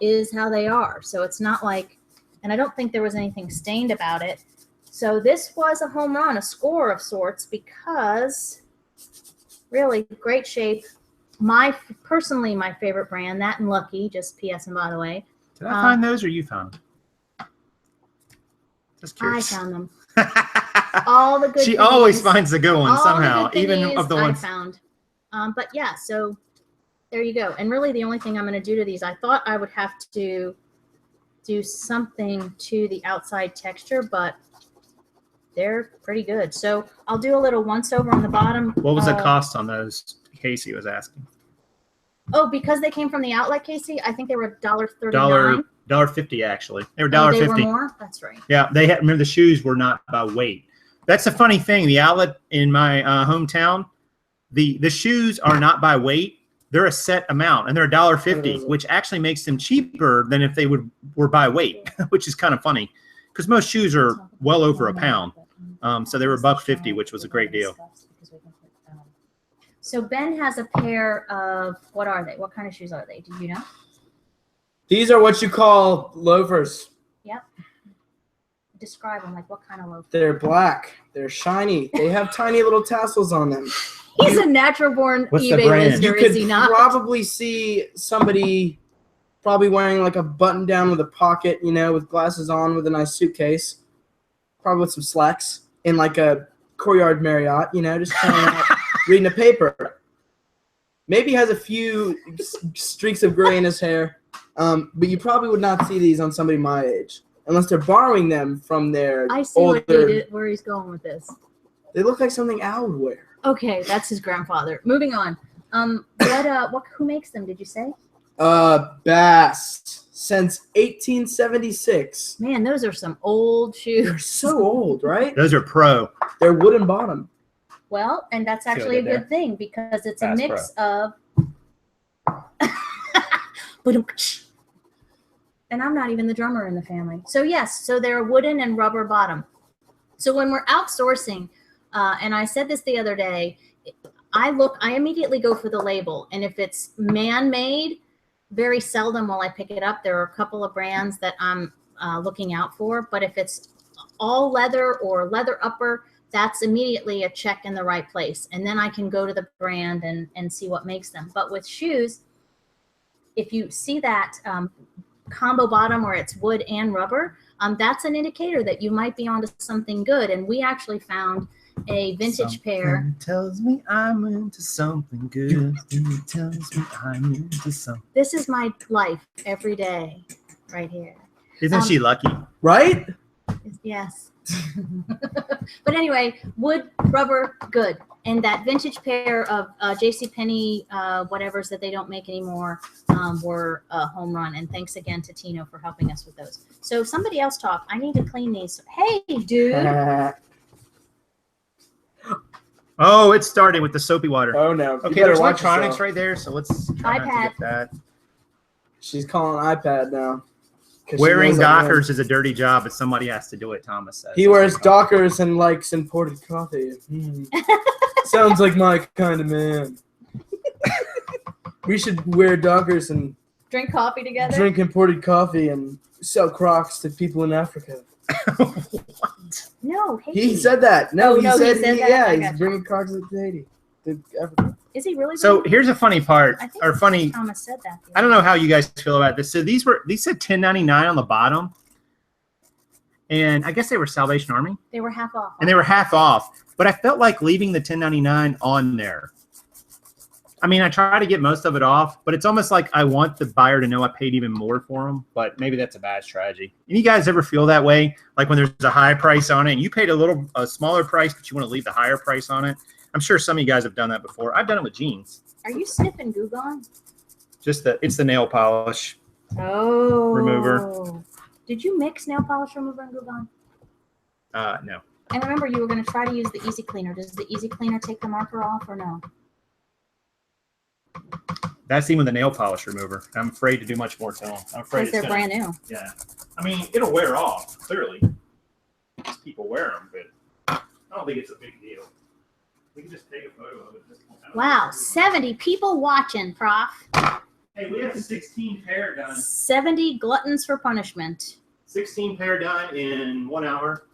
is how they are. So it's not like, and I don't think there was anything stained about it. So this was a home run, a score of sorts, because really great shape. Personally, my favorite brand, that and Lucky, just PS and by the way. Did I find those or you found them? Just curious. I found them. All the good She things, always finds the good ones somehow, the good even of the ones I found. But yeah, so there you go. And really the only thing I'm going to do to these, I thought I would have to do something to the outside texture, but they're pretty good. So I'll do a little once over on the bottom. What was the cost on those? Casey was asking. Oh, because they came from the outlet, Casey, I think they were $1.39. $1.50 actually. They were Oh, $1.50. they were more? That's right. Yeah, they had. Remember, the shoes were not by weight. That's a funny thing. The outlet in my hometown, the shoes are not by weight. They're a set amount, and they're $1.50, which actually makes them cheaper than if they were by weight, which is kind of funny because most shoes are well over a pound. So they were $1.50, which was a great deal. So Ben has a pair of, what are they? What kind of shoes are they? Do you know? These are what you call loafers. Yep. Describe them, like what kind of loafer? They're black. They're shiny. They have tiny little tassels on them. He's a natural born What's the eBay brand? listener, You is he could not? probably see somebody probably wearing like a button down with a pocket, you know, with glasses on, with a nice suitcase, probably with some slacks in like a Courtyard Marriott, you know, just chilling out, reading a paper. Maybe has a few streaks of gray in his hair, but you probably would not see these on somebody my age unless they're borrowing them from their I see older. where he's going with this. They look like something Al would wear. Okay, that's his grandfather. Moving on. Who makes them? Did you say? Bass since 1876. Man, those are some old shoes. They're so old, right? Those are pro. They're wooden bottom. Well, and that's See what I actually a did there? good thing because it's Bass a mix of. And I'm not even the drummer in the family. So yes, so they're wooden and rubber bottom. So when we're outsourcing, and I said this the other day, I immediately go for the label. And if it's man-made, very seldom will I pick it up. There are a couple of brands that I'm looking out for. But if it's all leather or leather upper, that's immediately a check in the right place. And then I can go to the brand and see what makes them. But with shoes, if you see that combo bottom where it's wood and rubber, that's an indicator that you might be onto something good. And we actually found a vintage pair. Tells me I'm into something good. Tells me I'm into something. This is my life every day, right here. Isn't she lucky? Right? Yes. But anyway, wood, rubber, good. And that vintage pair of JCPenney whatevers that they don't make anymore were a home run. And thanks again to Tino for helping us with those. So somebody else talk. I need to clean these. Hey, dude. Oh, it's starting with the soapy water. Oh no. Okay, there's electronics right there, so let's try not to iPad. get that. She's calling iPad now. 'Cause she Wearing knows I'm in. Dockers is a dirty job, but somebody has to do it, Thomas says. He wears Dockers and likes imported coffee. Sounds like my kind of man. We should wear Dockers and Drink coffee together. drink imported coffee and sell Crocs to people in Africa. What? No, Haiti. He said that. No, Oh, he no, he said, said that? yeah, I he's gotcha. bringing Crocs to Haiti. To Africa. Is he really? So doing here's a funny part, that? I think or funny. Thomas said that. I don't know how you guys feel about this. So these said $10.99 on the bottom, and I guess they were Salvation Army, They were half off. and they were half off. But I felt like leaving the $10.99 on there. I mean, I try to get most of it off, but it's almost like I want the buyer to know I paid even more for them. But maybe that's a bad strategy. And you guys ever feel that way? Like when there's a high price on it, and you paid a smaller price, but you want to leave the higher price on it. I'm sure some of you guys have done that before. I've done it with jeans. Are you sniffing Goo Gone? Just it's the nail polish. Oh. Remover. Did you mix nail polish remover and Goo Gone? No. And remember, you were going to try to use the Easy Cleaner. Does the Easy Cleaner take the marker off or no? That's even the nail polish remover. I'm afraid to do much more to them. I'm afraid Because they're brand new. Yeah. I mean, it'll wear off, clearly. People wear them, but I don't think it's a big deal. We can just take a photo of it. Wow, 70 people watching, Prof. Hey, we have 16 pair done. 70 gluttons for punishment. 16 pair done in 1 hour.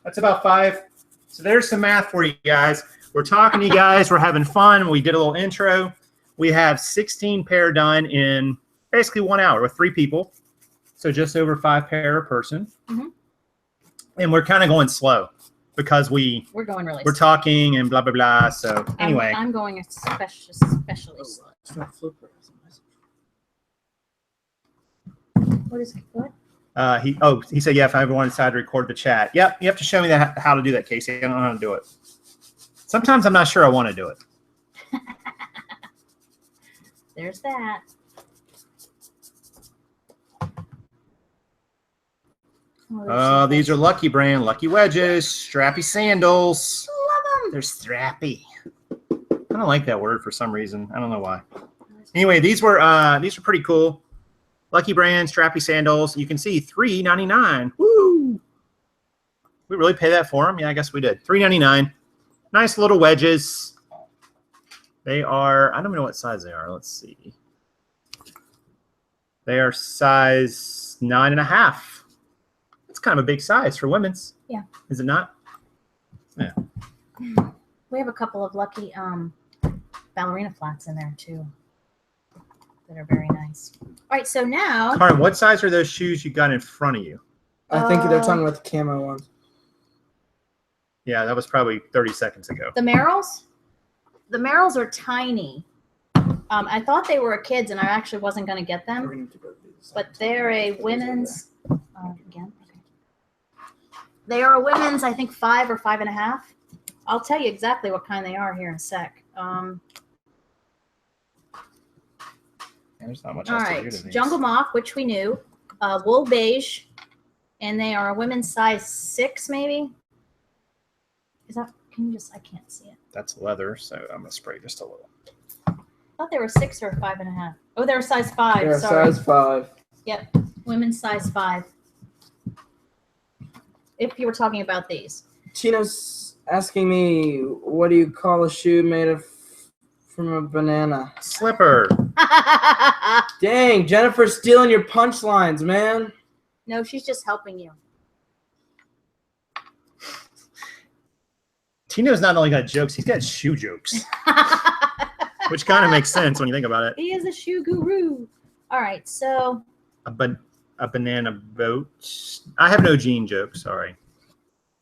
That's about 5. So there's some math for you guys. We're talking to you guys. We're having fun. We did a little intro. We have 16 pair done in basically 1 hour with 3 people. So just over 5 pair a person. Mm-hmm. And we're kind of going slow because we're going really slow. Talking and blah, blah, blah. So anyway. I'm going especially slow. What is it? What? He said, yeah, if I ever want to decide to record the chat. Yep, you have to show me how to do that, Casey. I don't know how to do it. Sometimes I'm not sure I want to do it. There's that. Oh, these are Lucky brand, Lucky wedges, strappy sandals. Love them. They're strappy. I don't like that word for some reason. I don't know why. Anyway, these were pretty cool. Lucky brand, strappy sandals. You can see $3.99. Woo! We really pay that for them? Yeah, I guess we did. $3.99. Nice little wedges. They are, I don't even know what size they are. Let's see. They are size 9.5. It's kind of a big size for women's. Yeah. Is it not? Yeah. We have a couple of Lucky ballerina flats in there too that are very nice. All right, so now. Carmen, what size are those shoes you got in front of you? I think they're talking about the camo ones. Yeah, that was probably 30 seconds ago. The Merrills? The Merrills are tiny. I thought they were kids, and I actually wasn't going to get them. But they're a women's. Again. Okay. They are a women's, I think, 5 or 5.5. I'll tell you exactly what kind they are here in a sec. There's not much All else to right, do to these. Jungle Mock, which we knew, wool beige, and they are a women's size 6, maybe. Is that? Can you just? I can't see it. That's leather, so I'm gonna spray just a little. I thought they were 6 or 5.5. Oh, they're size 5. Yeah, sorry. size 5. Yep, women's size 5. If you were talking about these. Chino's asking me, what do you call a shoe made of from a banana? Slipper. Dang, Jennifer's stealing your punchlines, man. No, she's just helping you. Tino's not only got jokes, he's got shoe jokes. Which kind of makes sense when you think about it. He is a shoe guru. All right, so. A banana boat. I have no jean joke, sorry.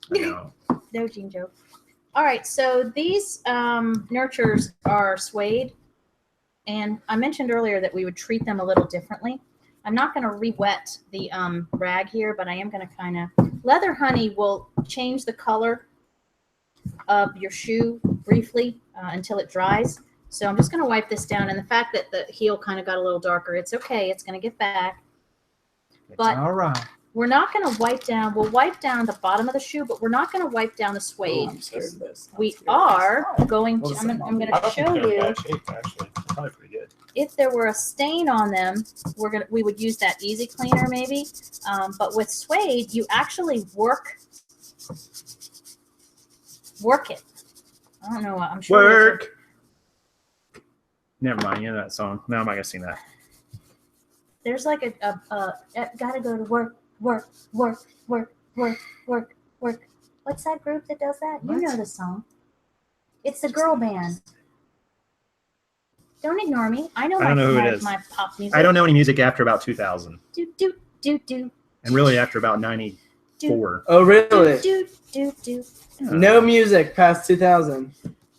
No. No jean joke. All right, so these nurtures are suede. And I mentioned earlier that we would treat them a little differently. I'm not going to re-wet the rag here, but I am going to kind of. Leather Honey will change the color of your shoe briefly until it dries. So I'm just going to wipe this down. And the fact that the heel kind of got a little darker, it's okay. It's going to get back. But all right. We're not going to wipe down. We'll wipe down the bottom of the shoe, but we're not going to wipe down the suede. I'm scared of this. We are going to. I'm going to show you. Actually, probably pretty good. If there were a stain on them, we would use that Easy Cleaner maybe. But with suede, you actually work it. I don't know. I'm sure. Work. Never mind. You know that song. No, I'm not gonna sing that. There's like a gotta go to work. What's that group that does that? You know the song. It's the girl band. Don't ignore me. I know my pop music. I don't know any music after about 2000. Do. And really after about 94. Oh, really? Do. No music past 2000.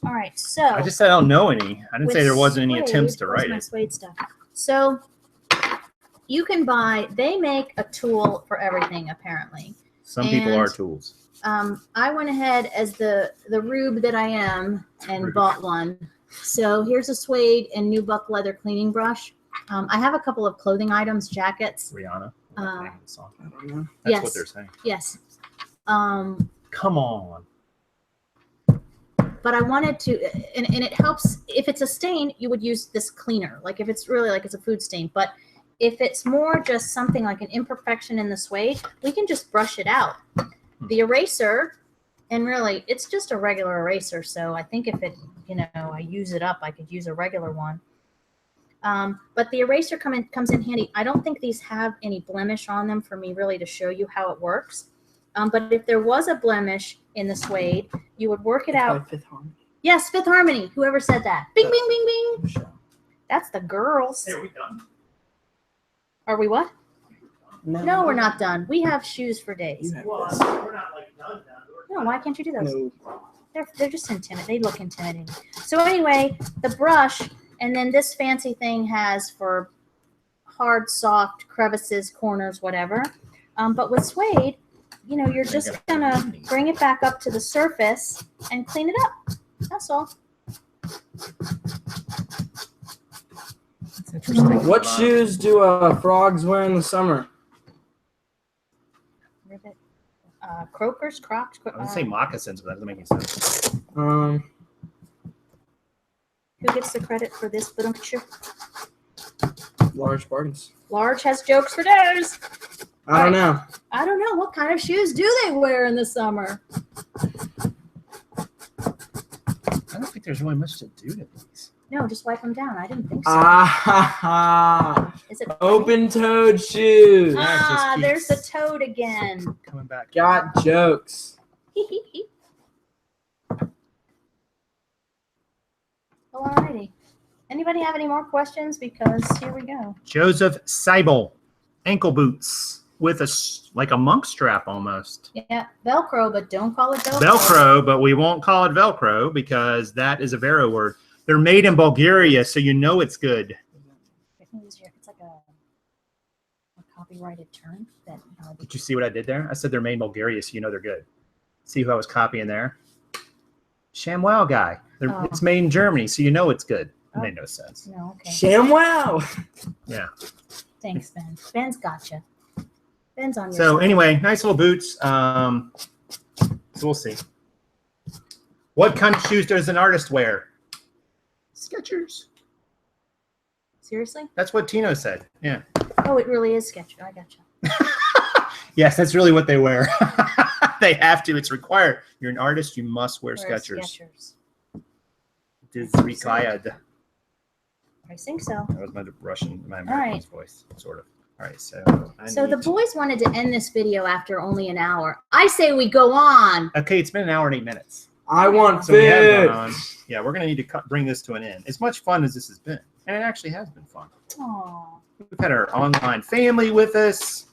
All right, so. I just said I don't know any. I didn't say there wasn't any attempts to write it. Suede stuff. So you can buy, they make a tool for everything apparently. Some people And, are tools. I went ahead as the rube that I am and Rube. bought one. So here's a suede and nubuck leather cleaning brush. I have a couple of clothing items, jackets. Rihanna. I don't know. That's Yes. what they're saying. Yes. Come on. But I wanted to, and it helps if it's a stain, you would use this cleaner. Like if it's really like it's a food stain, but if it's more just something like an imperfection in the suede, we can just brush it out. The eraser, and really it's just a regular eraser. So I think if it, I use it up, I could use a regular one. But the eraser comes in handy. I don't think these have any blemish on them for me really to show you how it works. But if there was a blemish in the suede, you would work it out. Fifth Harmony. Yes, Fifth Harmony. Whoever said that. Bing, bing, bing, bing. Michelle. That's the girls. Hey, are we done? Are we what? No, No, we're not done. We have shoes for days. You have Well, this. we're not like done. No, why can't you do those? No. They're just intimidating. They look intimidating. So anyway, the brush, and then this fancy thing has for hard, soft crevices, corners, whatever. But with suede, you're just gonna bring it back up to the surface and clean it up. That's all. That's interesting. What shoes do frogs wear in the summer? Ribbit. Croakers, Crocs. I would say moccasins, but that doesn't make any sense. Who gets the credit for this? Large bargains. Large has jokes for days. I don't know. I don't know. What kind of shoes do they wear in the summer? I don't think there's really much to do to these. No, just wipe them down. I didn't think so. Is it Open-toed shoes. Ah, just there's the keeps toad again. Coming back. Got jokes. Well, alrighty. Anybody have any more questions? Because here we go. Joseph Seibel, ankle boots with like a monk strap almost. Yeah, Velcro, but don't call it Velcro. Velcro, but we won't call it Velcro because that is a Vero word. They're made in Bulgaria, so you know it's good. It's like a copyrighted term. Did you see what I did there? I said they're made in Bulgaria, so you know they're good. See who I was copying there? ShamWow guy. It's made in Germany, so you know it's good. It made no sense. No, okay. ShamWow. Yeah. Thanks, Ben. Ben's gotcha. Ben's on your So side. anyway, nice little boots. So we'll see. What kind of shoes does an artist wear? Skechers. Seriously? That's what Tino said. Yeah. Oh, it really is Skechers. I gotcha. Yes, that's really what they wear. They have to. It's required. You're an artist. You must wear Skechers. It is required. I think so. That was my Russian, my American's voice, sort of. All right, so. So the boys wanted to end this video after only an hour. I say we go on. Okay, it's been an hour and 8 minutes. I want So we have food. gone on. Yeah, we're going to need to bring this to an end. As much fun as this has been, and it actually has been fun. Aww. We've had our online family with us.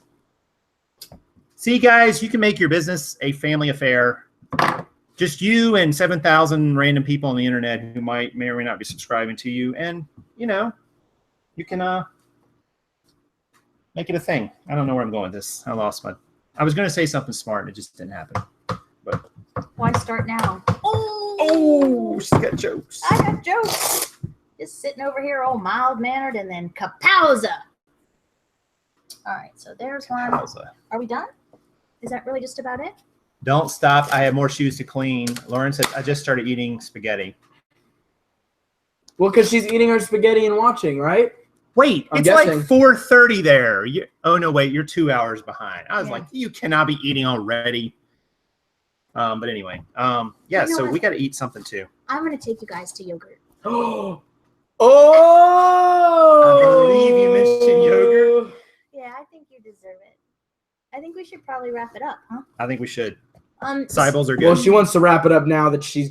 See, guys, you can make your business a family affair. Just you and 7,000 random people on the internet who may or may not be subscribing to you. And, you can make it a thing. I don't know where I'm going with this. I was going to say something smart and it just didn't happen. But Why start now? oh, she's got jokes. I got jokes. Just sitting over here all mild-mannered and then kapowza. All right, so there's one. Wowza. Are we done? Is that really just about it? Don't stop. I have more shoes to clean. Lauren said, I just started eating spaghetti. Well, because she's eating her spaghetti and watching, right? Wait, I'm it's guessing. like 4:30 there. Oh, no, wait, you're 2 hours behind. I was Yeah. like, you cannot be eating already. But anyway, yeah, You know so what? we got to eat something too. I'm going to take you guys to yogurt. Oh! I believe you mentioned yogurt. Yeah, I think you deserve it. I think we should probably wrap it up, huh? I think we should. Cybles are good. Well, she wants to wrap it up now that she's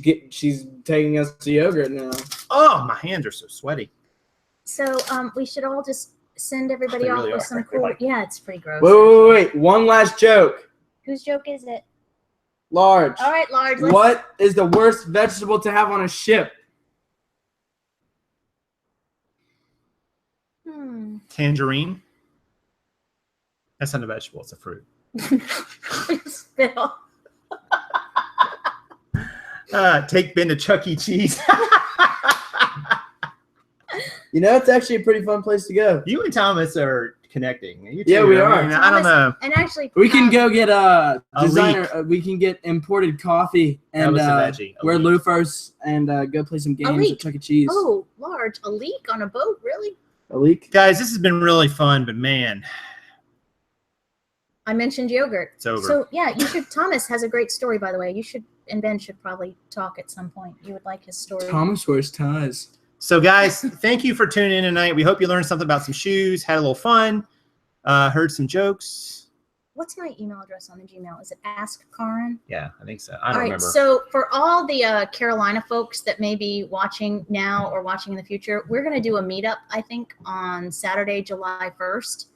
taking us to yogurt now. Oh, my hands are so sweaty. So we should all just send everybody They off really with are. some They're cool. like- Yeah, it's pretty gross. Wait. One last joke. Whose joke is it? Large. All right, Large. Let's... What is the worst vegetable to have on a ship? Tangerine. That's not a vegetable. It's a fruit. hospital. Take Ben to Chuck E. Cheese. You know, it's actually a pretty fun place to go. You and Thomas are connecting. You Yeah, two, we I are. mean, I don't know. And actually, We can go get designer. leak. We can get imported coffee and was a veggie. A wear leak. loafers and go play some games leak. at Chuck E. Cheese. Oh, large. A leak on a boat? Really? A leak? Guys, this has been really fun, but man, I mentioned yogurt. it's over. So, yeah, you should. Thomas has a great story, by the way. You should, and Ben should probably talk at some point. You would like his story. Thomas wears ties. So, guys, thank you for tuning in tonight. We hope you learned something about some shoes, had a little fun, heard some jokes. What's my email address on the Gmail? Is it Ask Karin? Yeah, I think so. I All don't right. remember. So for all the Carolina folks that may be watching now or watching in the future, we're going to do a meetup, I think, on Saturday, July 1st.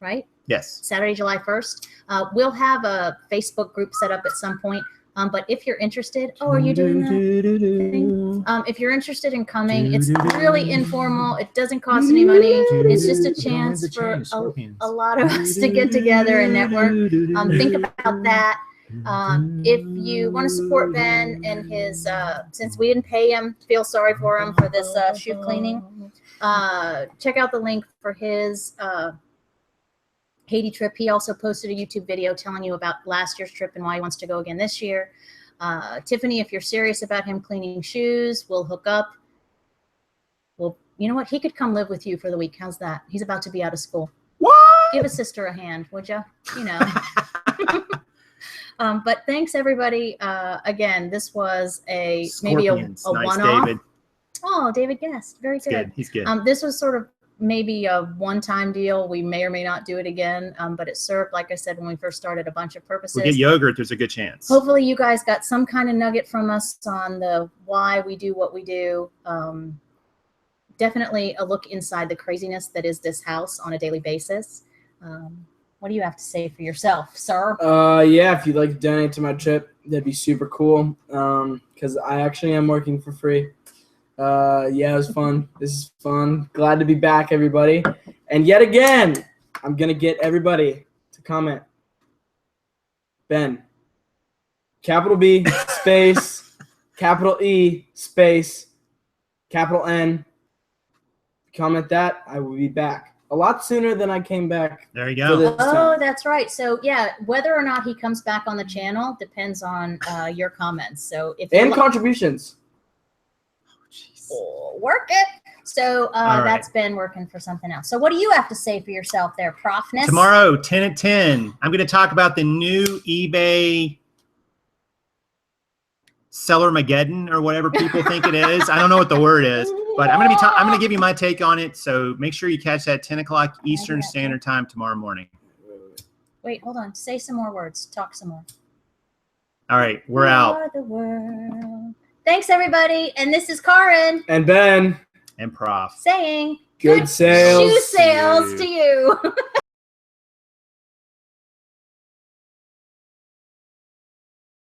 Right? Yes. Saturday, July 1st. We'll have a Facebook group set up at some point. But if you're interested, are you doing that thing? If you're interested in coming, it's really informal. It doesn't cost any money. It's just a chance for a lot of us to get together and network. Think about that. If you want to support Ben and his, since we didn't pay him, feel sorry for him for this shoe cleaning, check out the link for his Haiti trip. He also posted a YouTube video telling you about last year's trip and why he wants to go again this year. Tiffany, if you're serious about him cleaning shoes, we'll hook up. Well, you know what? He could come live with you for the week. How's that? He's about to be out of school. What? Give a sister a hand, would you? You know. But thanks, everybody. Again, this was maybe a Nice, one-off. David. Oh, David Guest. Very good. He's good. This was sort of maybe a one-time deal. We may or may not do it again, but it served, like I said, when we first started, a bunch of purposes. We get yogurt, there's a good chance. Hopefully you guys got some kind of nugget from us on the why we do what we do. Definitely a look inside the craziness that is this house on a daily basis. What do you have to say for yourself, sir? Yeah, if you'd like to donate to my trip, that'd be super cool. Because I actually am working for free. Yeah, it was fun. This is fun. Glad to be back, everybody. And yet again, I'm going to get everybody to comment. Ben, capital B, space, capital E, space, capital N. Comment that. I will be back. A lot sooner than I came back. There you go. Oh, that's right. So, yeah, whether or not he comes back on the channel depends on your comments. So if and contributions. Work it. So right. That's been working for something else. So what do you have to say for yourself there, Profness? Tomorrow, 10 at 10, I'm going to talk about the new eBay Sellermageddon or whatever people think it is. I don't know what the word is, but I'm going to give you my take on it. So make sure you catch that 10 o'clock Eastern Standard Time tomorrow morning. Wait, hold on. Say some more words. Talk some more. All right, we're out. The world. Thanks, everybody. And this is Karin. And Ben. And Prof. Saying Good sales. Shoe sales to you.